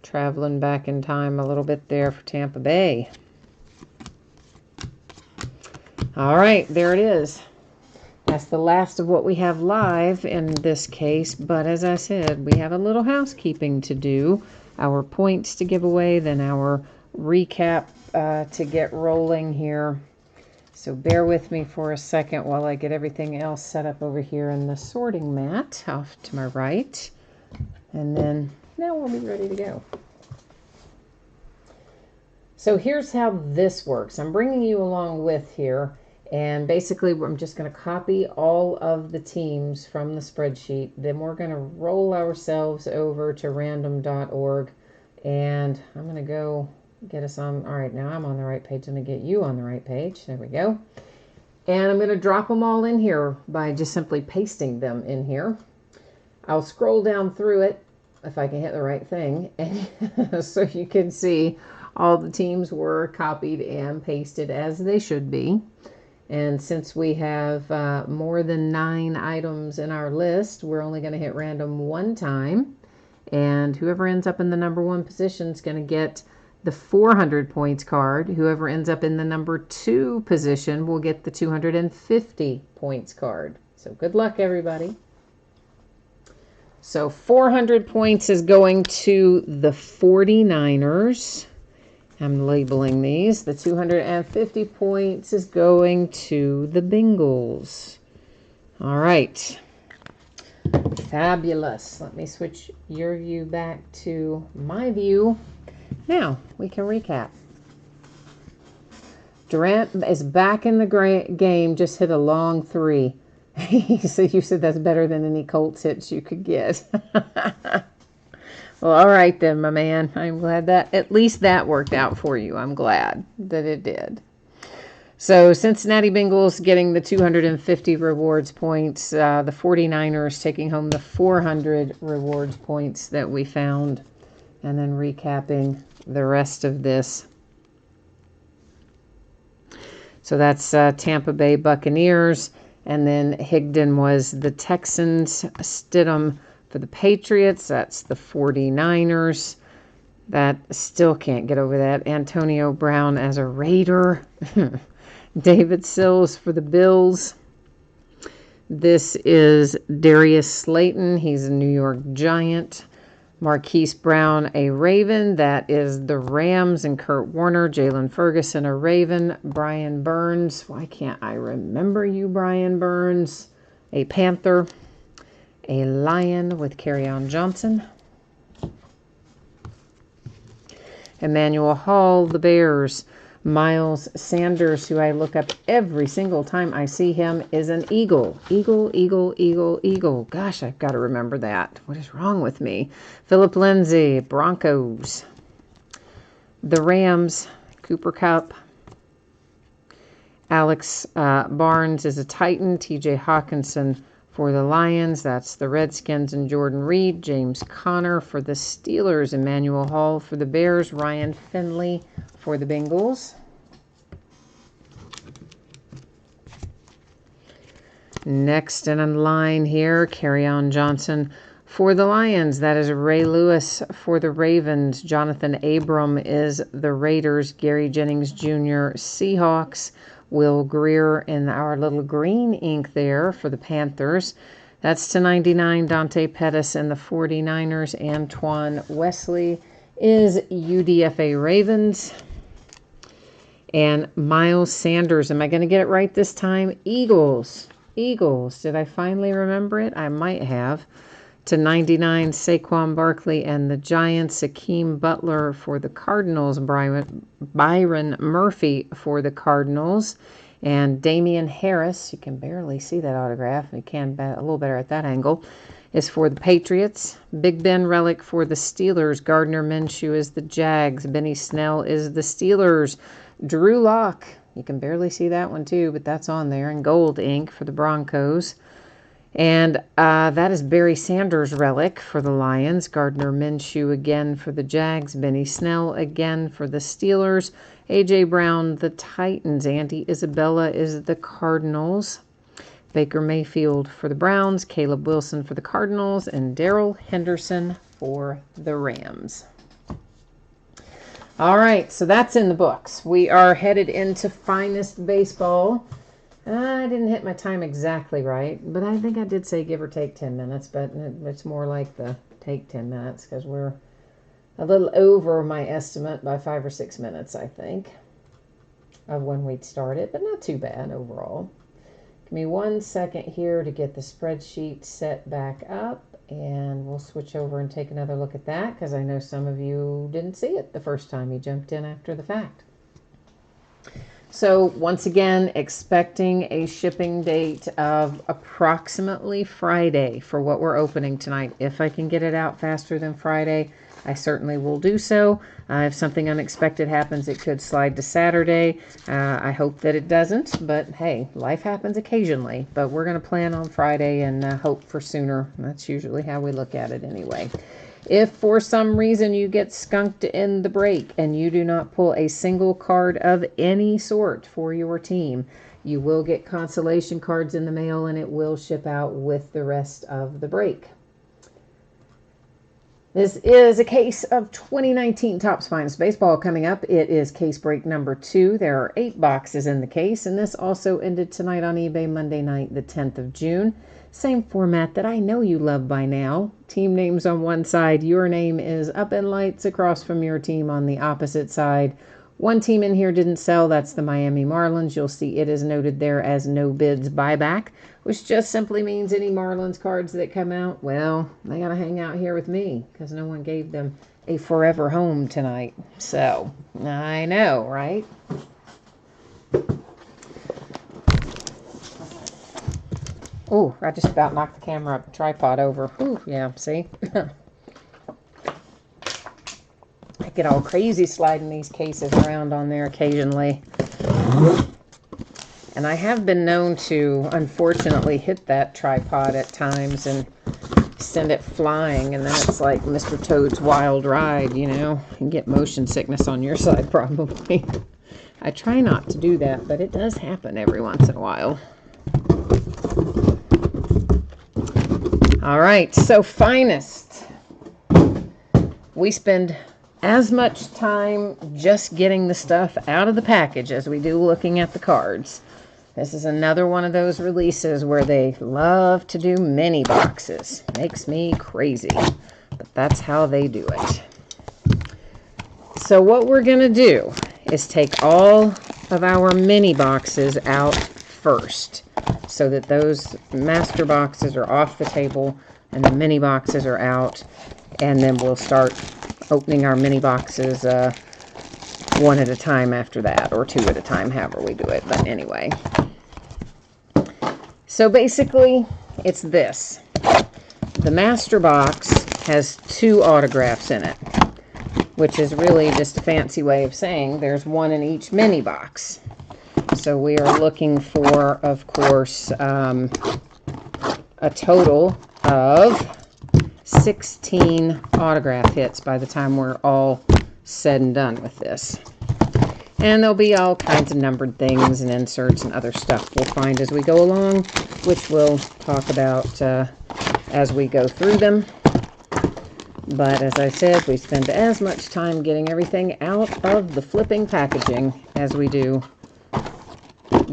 traveling back in time a little bit there for Tampa Bay. All right, there it is. That's the last of what we have live in this case, but as I said, we have a little housekeeping to do. Our points to give away, then our recap to get rolling here. So bear with me for a second while I get everything else set up over here in the sorting mat off to my right. And then now we'll be ready to go. So here's how this works. I'm bringing you along with here. And basically, I'm just going to copy all of the teams from the spreadsheet. Then we're going to roll ourselves over to random.org. And I'm going to go get us on. All right, now I'm on the right page. I'm going to get you on the right page. There we go. And I'm going to drop them all in here by just simply pasting them in here. I'll scroll down through it if I can hit the right thing. And so you can see all the teams were copied and pasted as they should be. And since we have more than 9 items in our list, we're only going to hit random one time. And whoever ends up in the number 1 position is going to get the 400 points card. Whoever ends up in the number 2 position will get the 250 points card. So good luck, everybody. So 400 points is going to the 49ers. I'm labeling these. The 250 points is going to the Bengals. All right. Fabulous. Let me switch your view back to my view. Now we can recap. Durant is back in the game, just hit a long 3. So you said that's better than any Colts hits you could get. Well, all right then, my man. I'm glad that at least that worked out for you. I'm glad that it did. So Cincinnati Bengals getting the 250 rewards points. The 49ers taking home the 400 rewards points that we found. And then recapping the rest of this. So that's Tampa Bay Buccaneers. And then Higdon was the Texans. Stidham for the Patriots. That's the 49ers. That still can't get over that. Antonio Brown as a Raider. David Sills for the Bills. This is Darius Slayton. He's a New York Giant. Marquise Brown, a Raven. That is the Rams and Kurt Warner. Jalen Ferguson, a Raven. Brian Burns. Why can't I remember you, Brian Burns? A Panther. A Lion with Kerryon Johnson. Emmanuel Hall, the Bears. Miles Sanders, who I look up every single time I see him, is an Eagle. Eagle, Eagle, Eagle, Eagle. Gosh, I've got to remember that. What is wrong with me? Philip Lindsay, Broncos. The Rams, Cooper Kupp. Alex Barnes is a Titan. TJ Hawkinson for the Lions. That's the Redskins and Jordan Reed. James Conner for the Steelers. Emmanuel Hall for the Bears. Ryan Finley for the Bengals. Next in line here, Kerryon Johnson For the Lions, that is Ray Lewis. For the Ravens, Jonathan Abram is the Raiders. Gary Jennings Jr., Seahawks. Will Greer in our little green ink there for the Panthers. That's /99. Dante Pettis and the 49ers. Antoine Wesley is UDFA Ravens. And Miles Sanders, am I going to get it right this time? Eagles. Did I finally remember it? I might have. /99, Saquon Barkley and the Giants. Akeem Butler for the Cardinals. Byron Murphy for the Cardinals. And Damian Harris, you can barely see that autograph. You can a little better at that angle, is for the Patriots. Big Ben Relic for the Steelers. Gardner Minshew is the Jags. Benny Snell is the Steelers. Drew Lock, you can barely see that one too, but that's on there in gold ink for the Broncos. And that is Barry Sanders Relic for the Lions. Gardner Minshew again for the Jags. Benny Snell again for the Steelers. A.J. Brown, the Titans. Andy Isabella is the Cardinals. Baker Mayfield for the Browns. Caleb Wilson for the Cardinals. And Darrell Henderson for the Rams. All right, so that's in the books. We are headed into Finest Baseball. I didn't hit my time exactly right, but I think I did say give or take 10 minutes, but it's more like the take 10 minutes because we're a little over my estimate by 5 or 6 minutes, I think, of when we'd started, but not too bad overall. Give me 1 second here to get the spreadsheet set back up, and we'll switch over and take another look at that because I know some of you didn't see it the first time you jumped in after the fact. So once again, expecting a shipping date of approximately Friday for what we're opening tonight. If I can get it out faster than Friday, I certainly will do so. If something unexpected happens, it could slide to Saturday. I hope that it doesn't, but hey, life happens occasionally. But we're going to plan on Friday and hope for sooner. That's usually how we look at it anyway. If for some reason you get skunked in the break and you do not pull a single card of any sort for your team, you will get consolation cards in the mail and it will ship out with the rest of the break. This is a case of 2019 Topps Finest Baseball coming up. It is case break number 2. There are 8 boxes in the case, and this also ended tonight on eBay Monday night, the 10th of June. Same format that I know you love by now. Team names on one side. Your name is up in lights across from your team on the opposite side. One team in here didn't sell. That's the Miami Marlins. You'll see it is noted there as no bids buyback, which just simply means any Marlins cards that come out, well, they got to hang out here with me because no one gave them a forever home tonight. So, I know, right? Oh, I just about knocked the camera up, the tripod over. Ooh, yeah, see? I get all crazy sliding these cases around on there occasionally. And I have been known to, unfortunately, hit that tripod at times and send it flying. And then it's like Mr. Toad's Wild Ride, you know. You can get motion sickness on your side, probably. I try not to do that, but it does happen every once in a while. All right, so Finest. We spend as much time just getting the stuff out of the package as we do looking at the cards. This is another one of those releases where they love to do mini boxes. Makes me crazy, but that's how they do it. So what we're going to do is take all of our mini boxes out first so that those master boxes are off the table and the mini boxes are out, and then we'll start opening our mini boxes one at a time after that, or 2 at a time, however we do it. But anyway, so basically it's this. The master box has 2 autographs in it, which is really just a fancy way of saying there's 1 in each mini box. So we are looking for, of course, a total of 16 autograph hits by the time we're all said and done with this. And there'll be all kinds of numbered things and inserts and other stuff we'll find as we go along, which we'll talk about as we go through them. But as I said, we spend as much time getting everything out of the flipping packaging as we do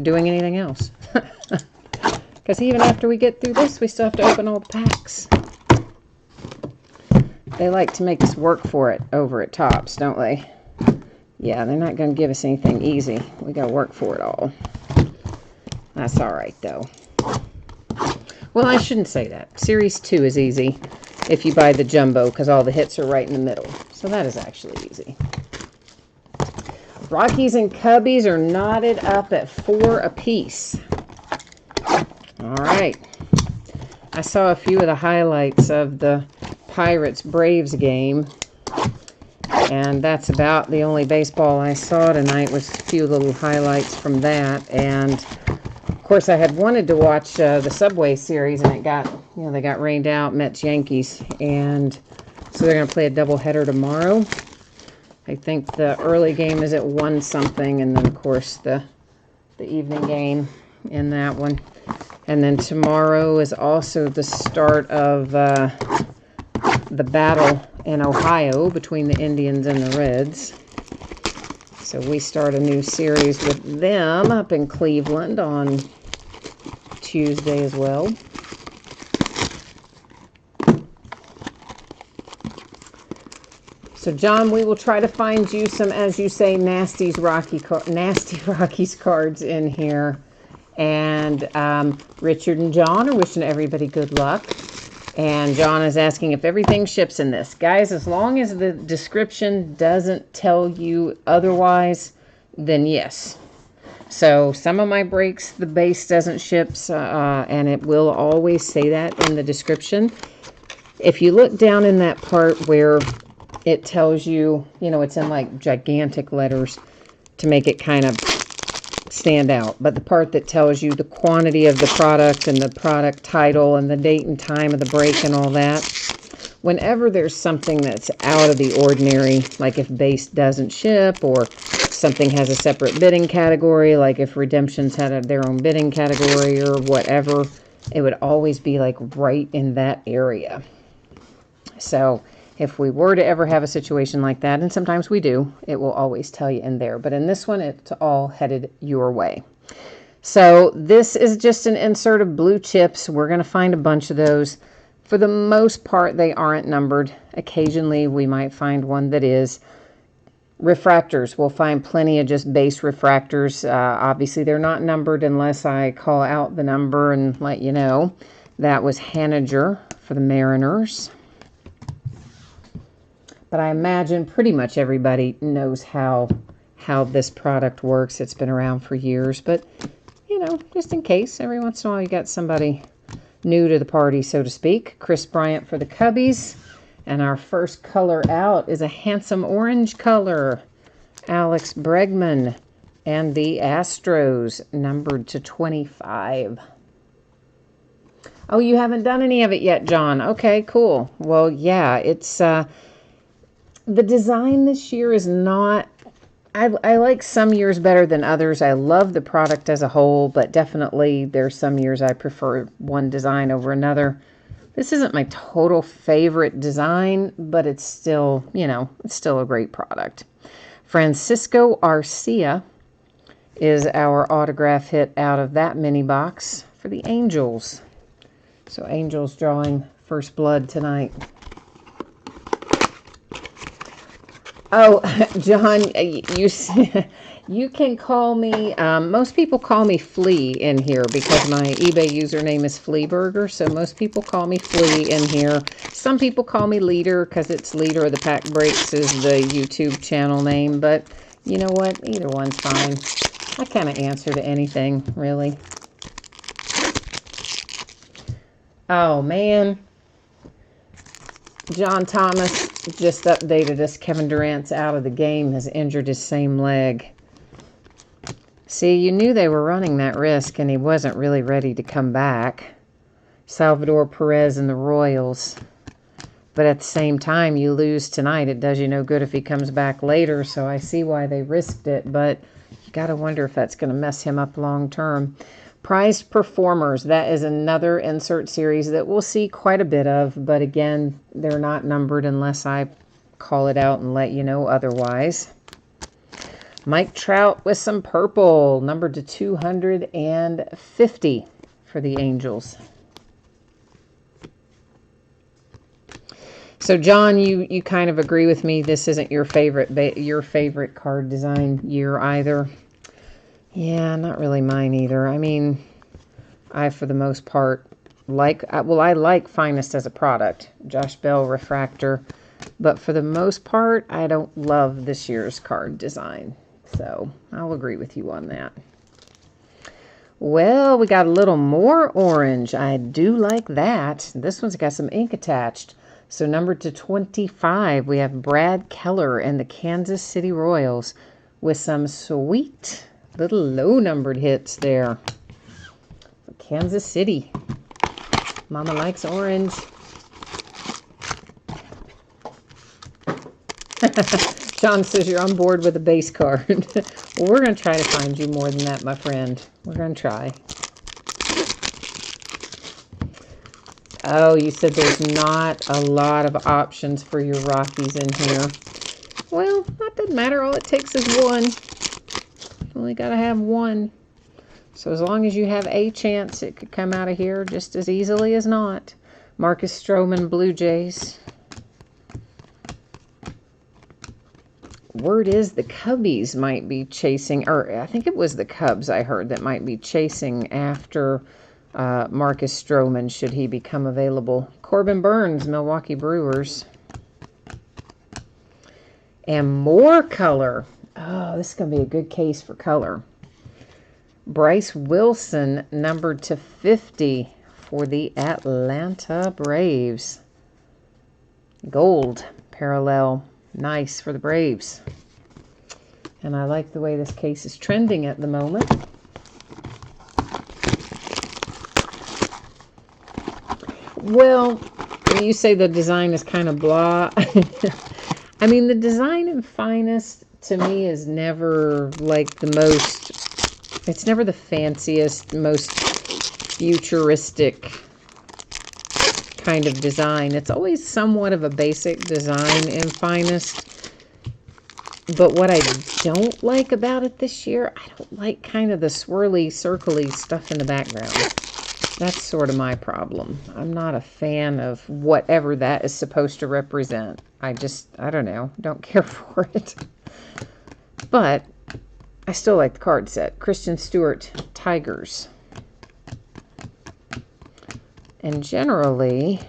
doing anything else. Because even after we get through this, we still have to open all the packs. They like to make us work for it over at Tops, don't they? Yeah, they're not going to give us anything easy. We got to work for it all. That's all right, though. Well, I shouldn't say that. Series 2 is easy if you buy the jumbo, because all the hits are right in the middle. So that is actually easy. Rockies and Cubbies are knotted up at 4 apiece. All right. I saw a few of the highlights of the Pirates-Braves game, and that's about the only baseball I saw tonight was a few little highlights from that. And of course, I had wanted to watch the Subway Series, and it got, they got rained out, Mets Yankees, and so they're going to play a doubleheader tomorrow. I think the early game is at 1 something, and then of course the evening game in that one. And then tomorrow is also the start of the battle in Ohio between the Indians and the Reds. So we start a new series with them up in Cleveland on Tuesday as well. So John, we will try to find you some, as you say, nasty Rockies cards in here. And Richard and John are wishing everybody good luck. And John is asking if everything ships in this. Guys, as long as the description doesn't tell you otherwise, then yes. So some of my breaks, the base doesn't ship, and it will always say that in the description. If you look down in that part where it tells you, it's in like gigantic letters to make it kind of stand out, but the part that tells you the quantity of the product and the product title and the date and time of the break and all that, whenever there's something that's out of the ordinary, like if base doesn't ship or something has a separate bidding category, like if Redemptions had their own bidding category or whatever, it would always be like right in that area. So if we were to ever have a situation like that, and sometimes we do, it will always tell you in there. But in this one, it's all headed your way. So this is just an insert of blue chips. We're going to find a bunch of those. For the most part, they aren't numbered. Occasionally, we might find one that is. Refractors, we'll find plenty of just base refractors. Obviously, they're not numbered unless I call out the number and let you know. That was Haniger for the Mariners. But I imagine pretty much everybody knows how this product works. It's been around for years. But, just in case, every once in a while you got somebody new to the party, so to speak. Chris Bryant for the Cubbies. And our first color out is a handsome orange color. Alex Bregman and the Astros, numbered to 25. Oh, you haven't done any of it yet, John. Okay, cool. Well, yeah, it's... the design this year is not, I like some years better than others. I love the product as a whole, but definitely there's some years I prefer one design over another. This isn't my total favorite design, but it's still, it's still a great product. Francisco Arcia is our autograph hit out of that mini box for the Angels. So Angels drawing first blood tonight. Oh, John, you can call me, most people call me Flea in here because my eBay username is Fleaburger, so most people call me Flea in here. Some people call me Leader because it's Leader of the Pack Breaks is the YouTube channel name, but you know what? Either one's fine. I kind of answer to anything, really. Oh, man. John Thomas just updated us. Kevin Durant's out of the game, has injured his same leg. See, you knew they were running that risk, and he wasn't really ready to come back. Salvador Perez and the Royals. But at the same time, you lose tonight. It does you no good if he comes back later, so I see why they risked it, but you got to wonder if that's going to mess him up long term. Prized Performers. That is another insert series that we'll see quite a bit of, but again, they're not numbered unless I call it out and let you know otherwise. Mike Trout with some purple, numbered to 250 for the Angels. So, John, you kind of agree with me. This isn't your favorite card design year either. Yeah, not really mine either. I mean, I, for the most part, I like Finest as a product. Josh Bell Refractor. But for the most part, I don't love this year's card design. So, I'll agree with you on that. Well, we got a little more orange. I do like that. This one's got some ink attached. So, numbered to 25, we have Brad Keller and the Kansas City Royals with some sweet little low-numbered hits there. Kansas City. Mama likes orange. John says you're on board with a base card. Well, we're going to try to find you more than that, my friend. We're going to try. Oh, you said there's not a lot of options for your Rockies in here. Well, that doesn't matter. All it takes is one. You only got to have one. So as long as you have a chance, it could come out of here just as easily as not. Marcus Stroman, Blue Jays. Word is the Cubbies might be chasing, or I think it was the Cubs I heard that might be chasing after Marcus Stroman should he become available. Corbin Burns, Milwaukee Brewers. And more color. Oh, this is going to be a good case for color. Bryce Wilson, numbered to 50 for the Atlanta Braves. Gold parallel. Nice for the Braves. And I like the way this case is trending at the moment. Well, you say the design is kind of blah. I mean, the design in Finest to me is never like the most, it's never the fanciest, most futuristic kind of design. It's always somewhat of a basic design in Finest. But what I don't like about it this year, I don't like kind of the swirly, circly stuff in the background. That's sort of my problem. I'm not a fan of whatever that is supposed to represent. I don't know, don't care for it. But I still like the card set. Christian Stewart, Tigers. And generally,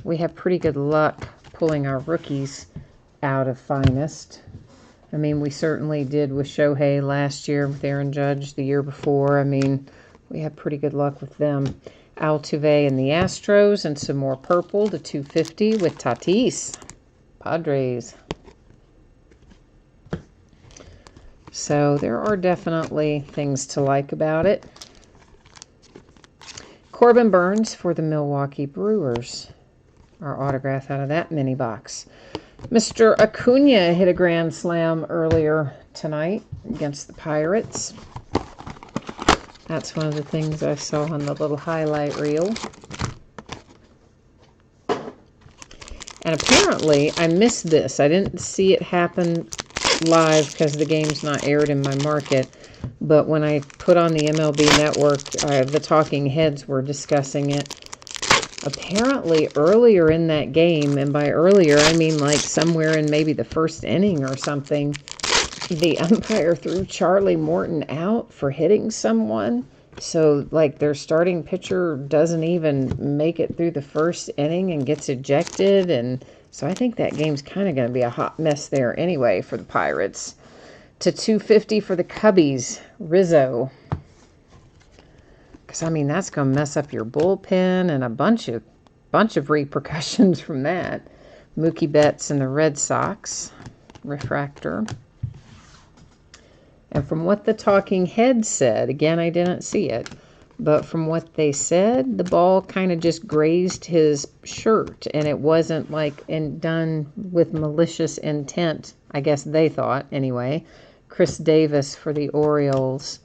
we have pretty good luck pulling our rookies out of Finest. I mean, we certainly did with Shohei last year, with Aaron Judge the year before. I mean, we had pretty good luck with them. Altuve and the Astros, and some more purple to 250 with Tatis. Padres. So there are definitely things to like about it. Corbin Burns for the Milwaukee Brewers. Our autograph out of that mini box. Mr. Acuna hit a grand slam earlier tonight against the Pirates. That's one of the things I saw on the little highlight reel. And apparently, I missed this. I didn't see it happen live because the game's not aired in my market. But when I put on the MLB Network, the talking heads were discussing it. Apparently, earlier in that game, and by earlier, I mean like somewhere in maybe the first inning or something, the umpire threw Charlie Morton out for hitting someone. So, like, their starting pitcher doesn't even make it through the first inning and gets ejected. And so I think that game's kind of going to be a hot mess there anyway for the Pirates. To 250 for the Cubbies, Rizzo. Because, I mean, that's going to mess up your bullpen and a bunch of repercussions from that. Mookie Betts and the Red Sox, refractor. And from what the talking head said, again, I didn't see it, but from what they said, the ball kind of just grazed his shirt, and it wasn't like done with malicious intent, I guess they thought, anyway. Chris Davis for the Orioles.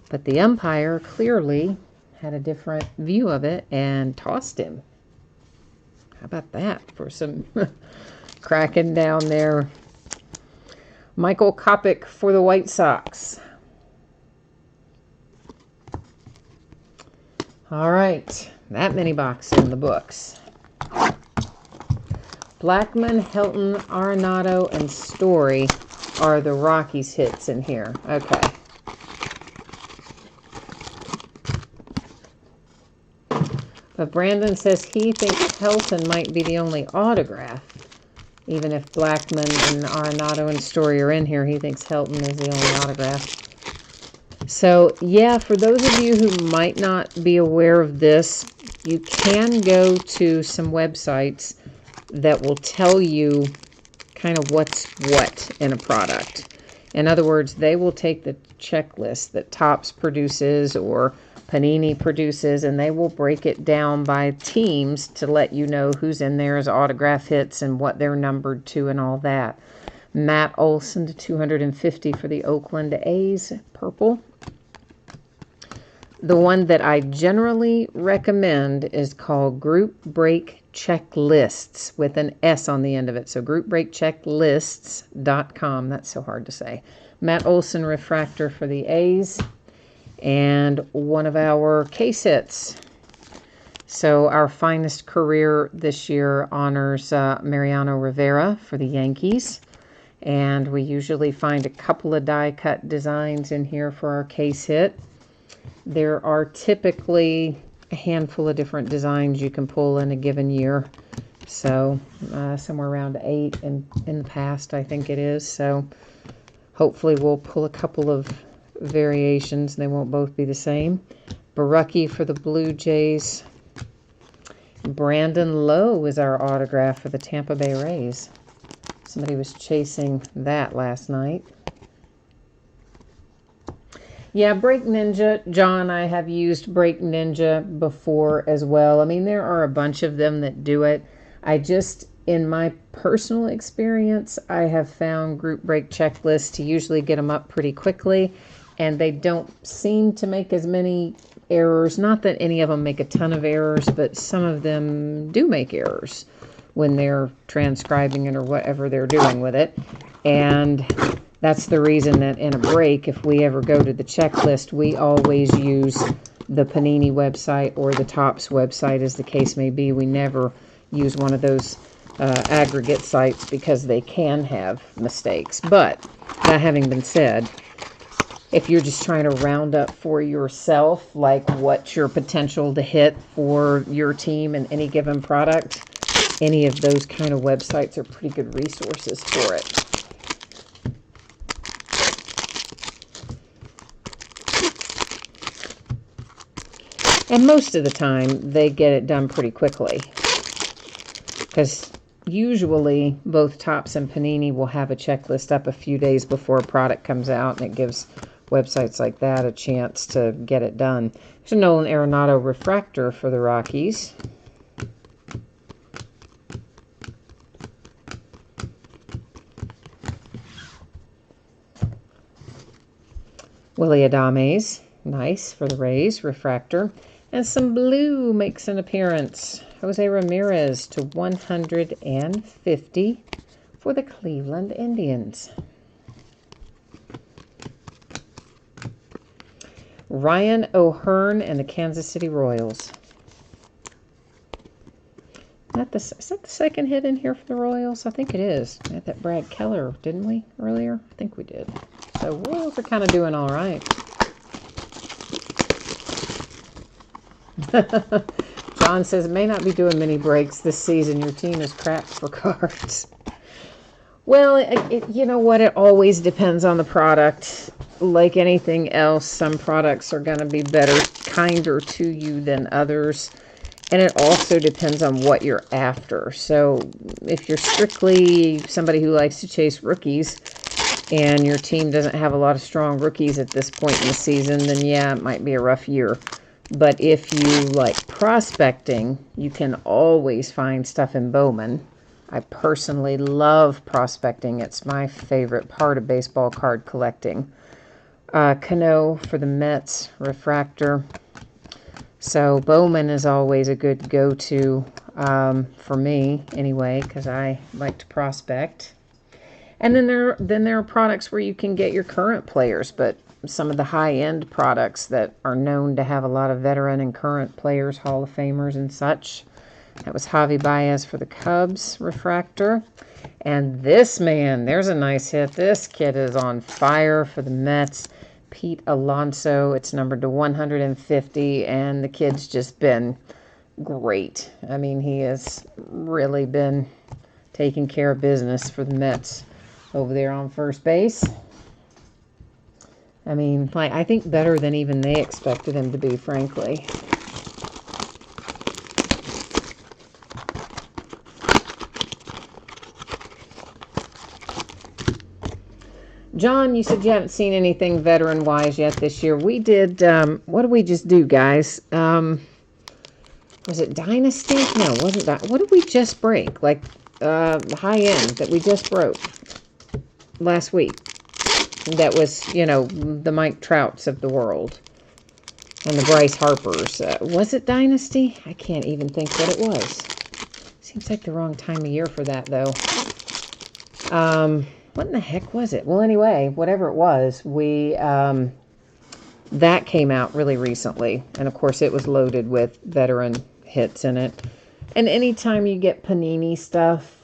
But the umpire clearly had a different view of it and tossed him. How about that for some cracking down there? Michael Kopech for the White Sox. All right, that many boxes in the books. Blackmon, Helton, Arenado, and Story are the Rockies hits in here. Okay. But Brandon says he thinks Helton might be the only autograph. Even if Blackmon and Arenado and Story are in here, he thinks Helton is the only autograph. So, yeah, for those of you who might not be aware of this, you can go to some websites that will tell you kind of what's what in a product. In other words, they will take the checklist that Topps produces or Panini produces, and they will break it down by teams to let you know who's in there as autograph hits and what they're numbered to and all that. Matt Olson to 250 for the Oakland A's, purple. The one that I generally recommend is called Group Break Checklists with an S on the end of it. So groupbreakchecklists.com. That's so hard to say. Matt Olson refractor for the A's. And one of our case hits. So our finest career this year honors Mariano Rivera for the Yankees. And we usually find a couple of die-cut designs in here for our case hit. There are typically a handful of different designs you can pull in a given year. So somewhere around 8 in the past, I think it is. So hopefully we'll pull a couple of variations. They won't both be the same. Barucki for the Blue Jays. Brandon Lowe is our autograph for the Tampa Bay Rays. Somebody was chasing that last night. Yeah, Break Ninja. John, I have used Break Ninja before as well. I mean, there are a bunch of them that do it. In my personal experience, I have found Group Break checklists to usually get them up pretty quickly, and they don't seem to make as many errors. Not that any of them make a ton of errors, but some of them do make errors when they're transcribing it or whatever they're doing with it. And that's the reason that in a break, if we ever go to the checklist, we always use the Panini website or the Topps website, as the case may be. We never use one of those aggregate sites because they can have mistakes. But that having been said, if you're just trying to round up for yourself, like what's your potential to hit for your team in any given product, any of those kind of websites are pretty good resources for it. And most of the time, they get it done pretty quickly. Because usually, both Topps and Panini will have a checklist up a few days before a product comes out, and it gives websites like that a chance to get it done. There's a Nolan Arenado refractor for the Rockies. Willy Adames, nice for the Rays, refractor. And some blue makes an appearance. Jose Ramirez to 150 for the Cleveland Indians. Ryan O'Hearn and the Kansas City Royals. Is that the second hit in here for the Royals? I think it is. We had that Brad Keller, didn't we, earlier? I think we did. So Royals are kind of doing all right. John says, it may not be doing many breaks this season. Your team is cracked for cards. Well, you know what? It always depends on the product. Like anything else, some products are going to be better, kinder to you than others. And it also depends on what you're after. So if you're strictly somebody who likes to chase rookies and your team doesn't have a lot of strong rookies at this point in the season, then yeah, it might be a rough year. But if you like prospecting, you can always find stuff in Bowman. I personally love prospecting. It's my favorite part of baseball card collecting. Cano for the Mets, refractor. So Bowman is always a good go-to for me anyway, because I like to prospect. And then there are products where you can get your current players, but some of the high-end products that are known to have a lot of veteran and current players, Hall of Famers and such. That was Javi Baez for the Cubs refractor. And this man, there's a nice hit. This kid is on fire for the Mets. Pete Alonso. It's numbered to 150, and the kid's just been great. I mean, he has really been taking care of business for the Mets over there on first base. I mean, like, I think better than even they expected him to be, frankly. John, you said you haven't seen anything veteran-wise yet this year. We did, what did we just do, guys? Was it Dynasty? No, wasn't that? What did we just break? Like, high end that we just broke last week. That was, you know, the Mike Trouts of the world. And the Bryce Harpers. Was it Dynasty? I can't even think what it was. Seems like the wrong time of year for that, though. What in the heck was it? Well, anyway, whatever it was, we that came out really recently. And, of course, it was loaded with veteran hits in it. And anytime you get Panini stuff,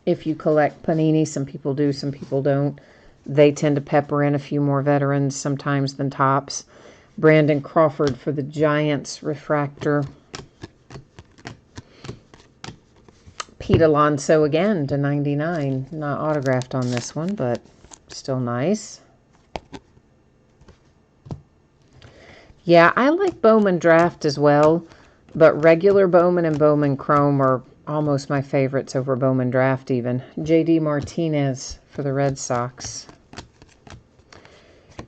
if you collect Panini, some people do, some people don't. They tend to pepper in a few more veterans sometimes than tops. Brandon Crawford for the Giants refractor. Pete Alonso again to 99. Not autographed on this one, but still nice. Yeah, I like Bowman Draft as well, but regular Bowman and Bowman Chrome are almost my favorites over Bowman Draft even. J.D. Martinez for the Red Sox.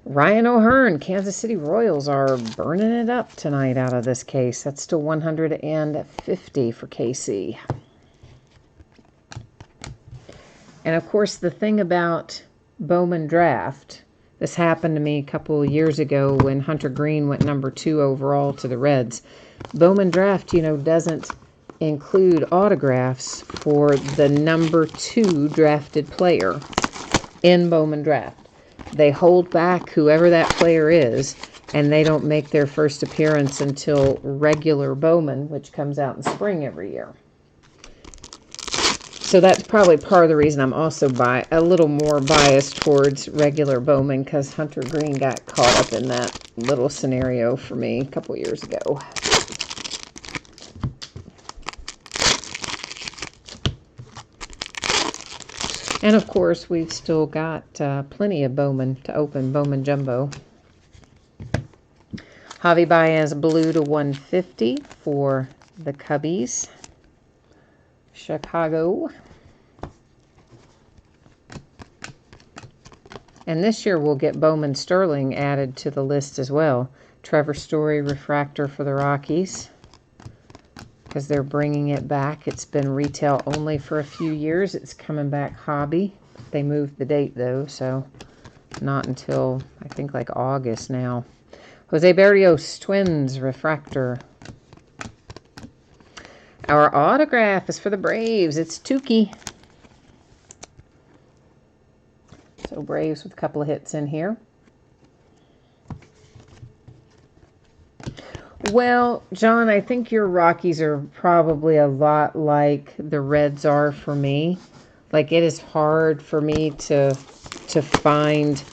Ryan O'Hearn, Kansas City Royals are burning it up tonight out of this case. That's to 150 for KC. And, of course, the thing about Bowman Draft, this happened to me a couple of years ago when Hunter Green went number 2 overall to the Reds. Bowman Draft, you know, doesn't include autographs for the number 2 drafted player in Bowman Draft. They hold back whoever that player is, and they don't make their first appearance until regular Bowman, which comes out in spring every year. So that's probably part of the reason I'm also a little more biased towards regular Bowman, because Hunter Green got caught up in that little scenario for me a couple years ago. And, of course, we've still got plenty of Bowman to open, Bowman Jumbo. Javi Baez blue to 150 for the Cubbies. Chicago. And this year we'll get Bowman Sterling added to the list as well. Trevor Story refractor for the Rockies, because they're bringing it back. It's been retail only for a few years. It's coming back hobby. They moved the date, though, so not until, I think, like August now. Jose Berrios, Twins refractor. Our autograph is for the Braves. It's Tukey. So Braves with a couple of hits in here. Well, John, I think your Rockies are probably a lot like the Reds are for me. Like, it is hard for me to find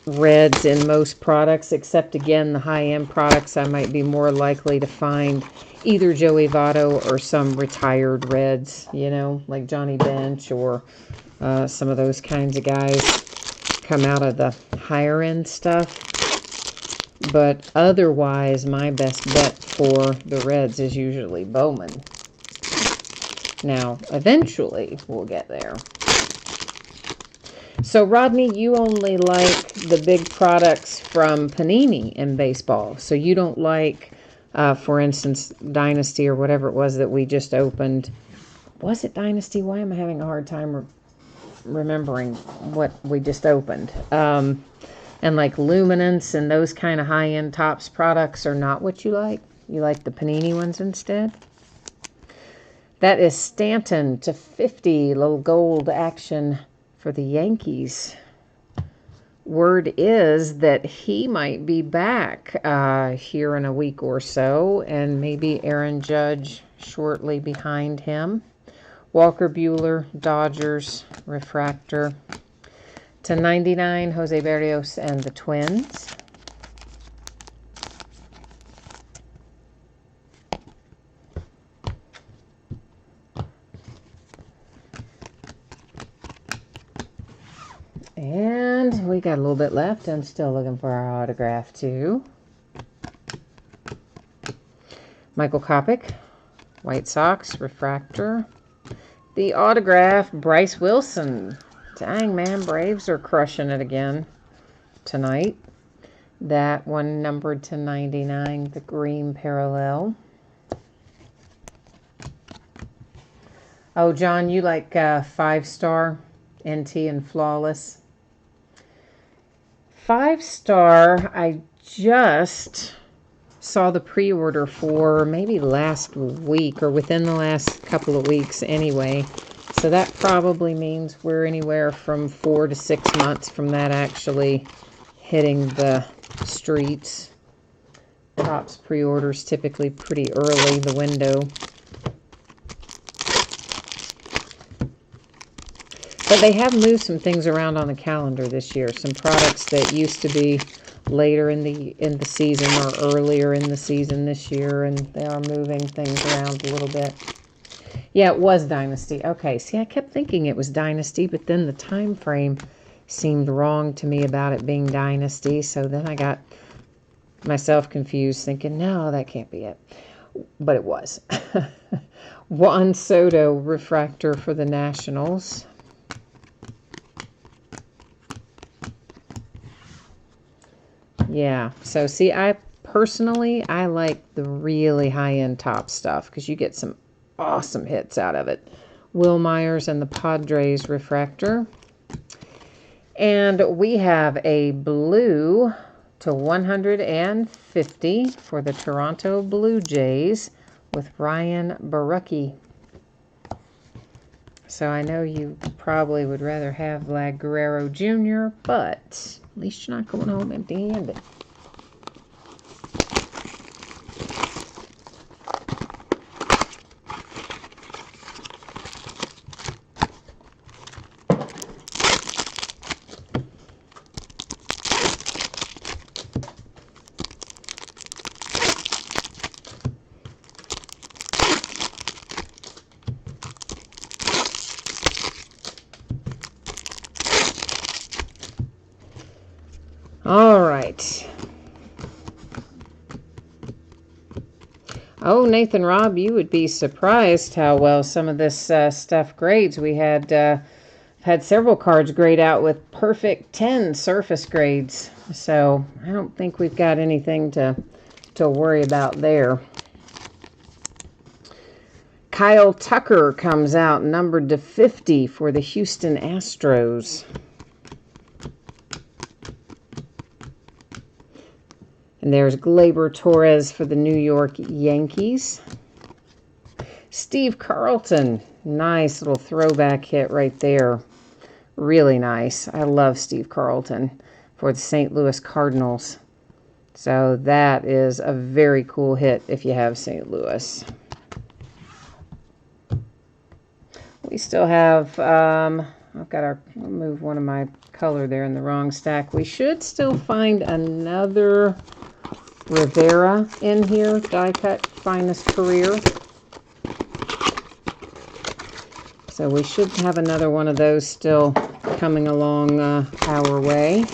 Reds in most products, except, again, the high-end products. I might be more likely to find either Joey Votto or some retired Reds, you know, like Johnny Bench or some of those kinds of guys come out of the higher-end stuff. But otherwise, my best bet for the Reds is usually Bowman. Now, eventually, we'll get there. So, Rodney, you only like the big products from Panini in baseball. So you don't like, for instance, Dynasty or whatever it was that we just opened. Was it Dynasty? Why am I having a hard time remembering what we just opened? and like Luminance and those kind of high-end Topps products are not what you like. You like the Panini ones instead. That is Stanton to 50, little gold action for the Yankees. Word is that he might be back here in a week or so, and maybe Aaron Judge shortly behind him. Walker Buehler, Dodgers, refractor. To 99, Jose Berrios and the Twins. And we got a little bit left. I'm still looking for our autograph too. Michael Kopech, White Sox, refractor. The autograph, Bryce Wilson. Dang, man, Braves are crushing it again tonight. That one numbered to 99, the green parallel. Oh, John, you like 5-star NT and Flawless? 5-star, I just saw the pre-order for maybe last week or within the last couple of weeks anyway. So that probably means we're anywhere from 4 to 6 months from that actually hitting the streets. Topps pre-orders typically pretty early, the window. But they have moved some things around on the calendar this year. Some products that used to be later in the season or earlier in the season this year, and they are moving things around a little bit. Yeah, it was Dynasty. Okay, see, I kept thinking it was Dynasty, but then the time frame seemed wrong to me about it being Dynasty, so then I got myself confused thinking, no, that can't be it. But it was. Juan Soto, refractor for the Nationals. Yeah, so see, I like the really high-end top stuff because you get some awesome hits out of it. Will Myers and the Padres refractor. And we have a blue to 150 for the Toronto Blue Jays with Ryan Borucki. So I know you probably would rather have Vlad Guerrero Jr., but at least you're not going home empty-handed. All right. Oh, Nathan Robb, you would be surprised how well some of this stuff grades. We had several cards grade out with perfect 10 surface grades. So I don't think we've got anything to worry about there. Kyle Tucker comes out numbered to 50 for the Houston Astros. And there's Gleyber Torres for the New York Yankees. Steve Carlton, nice little throwback hit right there. Really nice. I love Steve Carlton for the St. Louis Cardinals. So that is a very cool hit if you have St. Louis. We still have, I'll move one of my color there in the wrong stack. We should still find another Rivera in here, die cut finest career. So we should have another one of those still coming along our way.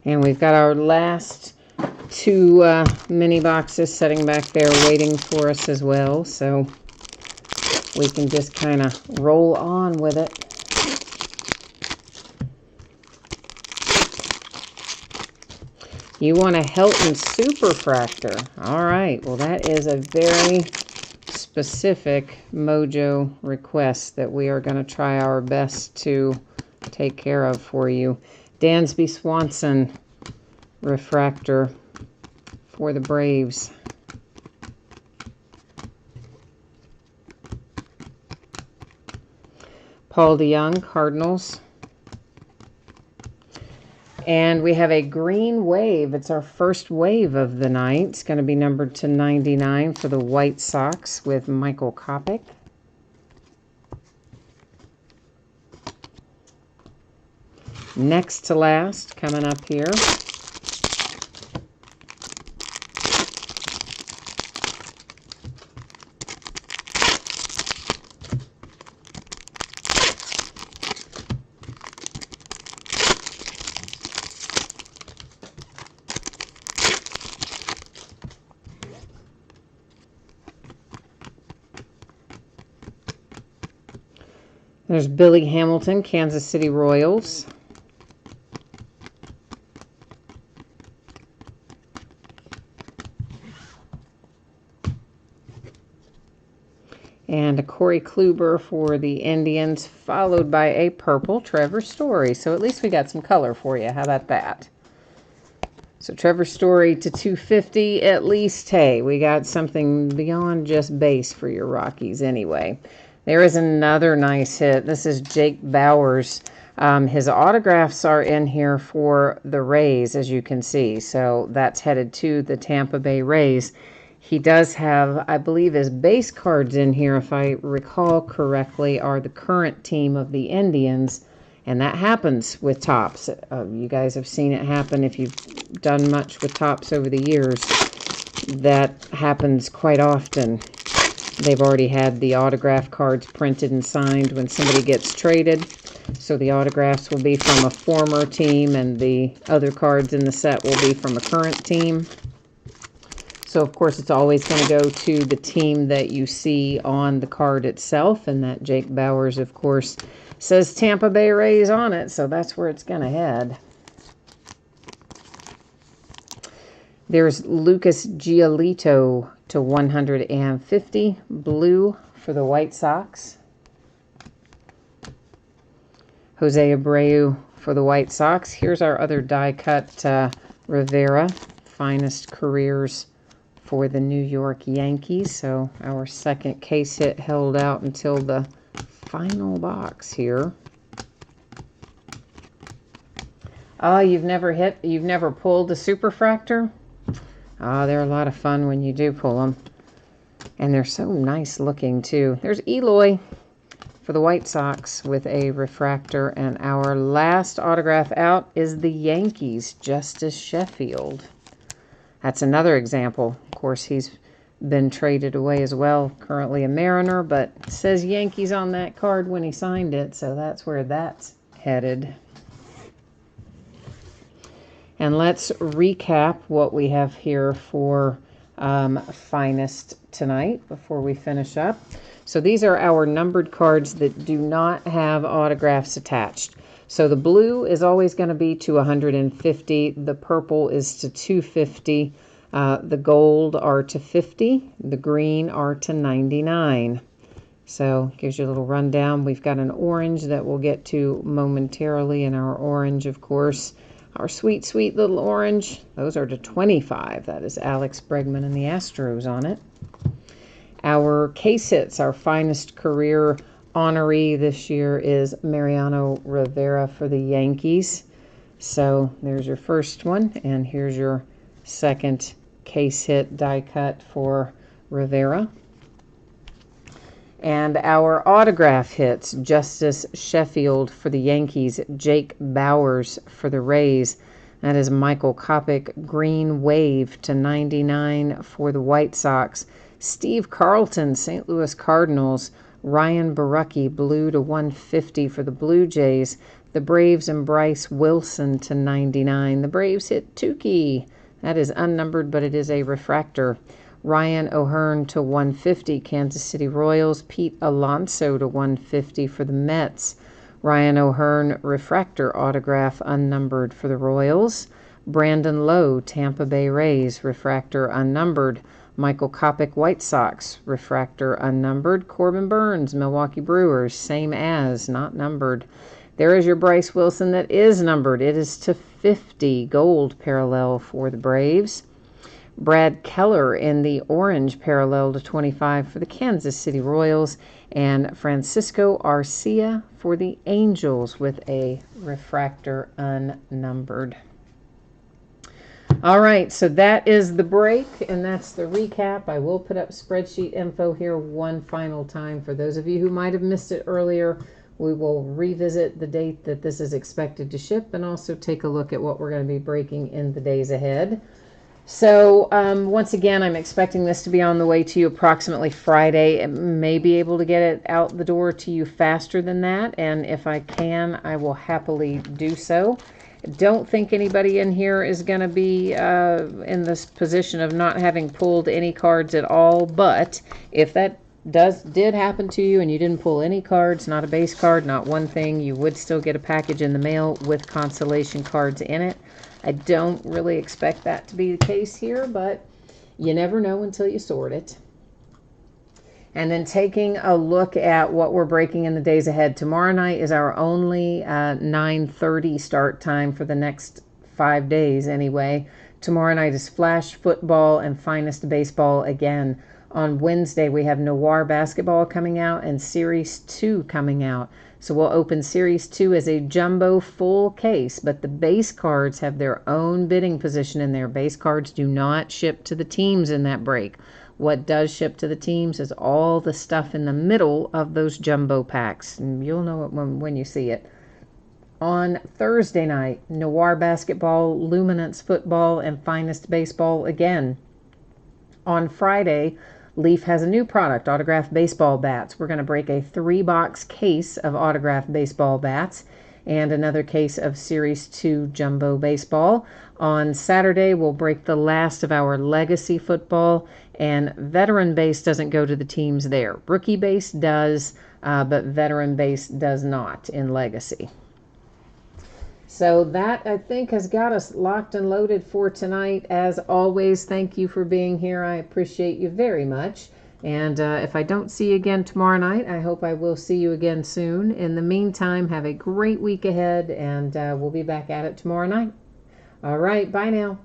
And we've got our last two mini boxes sitting back there waiting for us as well. So we can just kind of roll on with it. You want a Helton Superfractor. All right. Well, that is a very specific Mojo request that we are going to try our best to take care of for you. Dansby Swanson refractor for the Braves. Paul DeJong, Cardinals. And we have a green wave. It's our first wave of the night. It's going to be numbered to 99 for the White Sox with Michael Kopech. Next to last, coming up here. There's Billy Hamilton, Kansas City Royals. And a Corey Kluber for the Indians, followed by a purple Trevor Story. So at least we got some color for you. How about that? So Trevor Story to 250 at least. Hey, we got something beyond just base for your Rockies anyway. There is another nice hit. This is Jake Bauers. His autographs are in here for the Rays, as you can see. So that's headed to the Tampa Bay Rays. He does have, I believe, his base cards in here, if I recall correctly, are the current team of the Indians. And that happens with Topps. You guys have seen it happen if you've done much with Topps over the years. That happens quite often. They've already had the autograph cards printed and signed when somebody gets traded. So the autographs will be from a former team and the other cards in the set will be from a current team. So, of course, it's always going to go to the team that you see on the card itself. And that Jake Bauers, of course, says Tampa Bay Rays on it. So that's where it's going to head. There's Lucas Giolito to 150. Blue for the White Sox. Jose Abreu for the White Sox. Here's our other die-cut Rivera. Finest careers for the New York Yankees. So our second case hit held out until the final box here. Oh, you've never pulled a Superfractor? Oh, they're a lot of fun when you do pull them. And they're so nice looking too. There's Eloy for the White Sox with a refractor. And our last autograph out is the Yankees, Justice Sheffield. That's another example. Of course, he's been traded away as well. Currently a Mariner, but it says Yankees on that card when he signed it. So that's where that's headed. And let's recap what we have here for Finest tonight before we finish up. So these are our numbered cards that do not have autographs attached. So the blue is always going to be to 150. The purple is to 250. The gold are to 50. The green are to 99. So gives you a little rundown. We've got an orange that we'll get to momentarily. And our orange, of course, our sweet, sweet little orange, those are to 25. That is Alex Bregman and the Astros on it. Our case hits, our finest career honoree this year is Mariano Rivera for the Yankees. So there's your first one, and here's your second case hit die cut for Rivera. And our autograph hits, Justice Sheffield for the Yankees, Jake Bauers for the Rays. That is Michael Kopech, green wave to 99 for the White Sox. Steve Carlton, St. Louis Cardinals. Ryan Borucki, blue to 150 for the Blue Jays. The Braves and Bryce Wilson to 99. The Braves hit Tukey. That is unnumbered, but it is a refractor. Ryan O'Hearn to 150, Kansas City Royals. Pete Alonso to 150 for the Mets. Ryan O'Hearn refractor autograph unnumbered for the Royals. Brandon Lowe, Tampa Bay Rays, refractor unnumbered. Michael Kopech, White Sox, refractor unnumbered. Corbin Burns, Milwaukee Brewers, same as, not numbered. There is your Bryce Wilson that is numbered. It is to 50, gold parallel for the Braves. Brad Keller in the orange parallel to 25 for the Kansas City Royals, and Francisco Arcia for the Angels with a refractor unnumbered. All right, so that is the break, and that's the recap. I will put up spreadsheet info here one final time for those of you who might have missed it earlier. We will revisit the date that this is expected to ship and also take a look at what we're going to be breaking in the days ahead. So once again, I'm expecting this to be on the way to you approximately Friday. I may be able to get it out the door to you faster than that, and if I can, I will happily do so. Don't think anybody in here is going to be in this position of not having pulled any cards at all, but if that did happen to you and you didn't pull any cards, not a base card, not one thing, you would still get a package in the mail with consolation cards in it. I don't really expect that to be the case here, but you never know until you sort it. And then taking a look at what we're breaking in the days ahead. Tomorrow night is our only 9:30 start time for the next 5 days anyway. Tomorrow night is Flash Football and Finest Baseball again. On Wednesday, we have Noir Basketball coming out and Series 2 coming out. So we'll open Series 2 as a jumbo full case, but the base cards have their own bidding position in there. Base cards do not ship to the teams in that break. What does ship to the teams is all the stuff in the middle of those jumbo packs. And you'll know it when you see it. On Thursday night, Noir Basketball, Luminance Football, and Finest Baseball again. On Friday, Leaf has a new product, autographed baseball bats. We're going to break a 3-box case of autographed baseball bats and another case of Series 2 Jumbo Baseball. On Saturday, we'll break the last of our Legacy Football, and Veteran Base doesn't go to the teams there. Rookie Base does, but Veteran Base does not in Legacy. So that, I think, has got us locked and loaded for tonight. As always, thank you for being here. I appreciate you very much. And if I don't see you again tomorrow night, I hope I will see you again soon. In the meantime, have a great week ahead, and we'll be back at it tomorrow night. All right, bye now.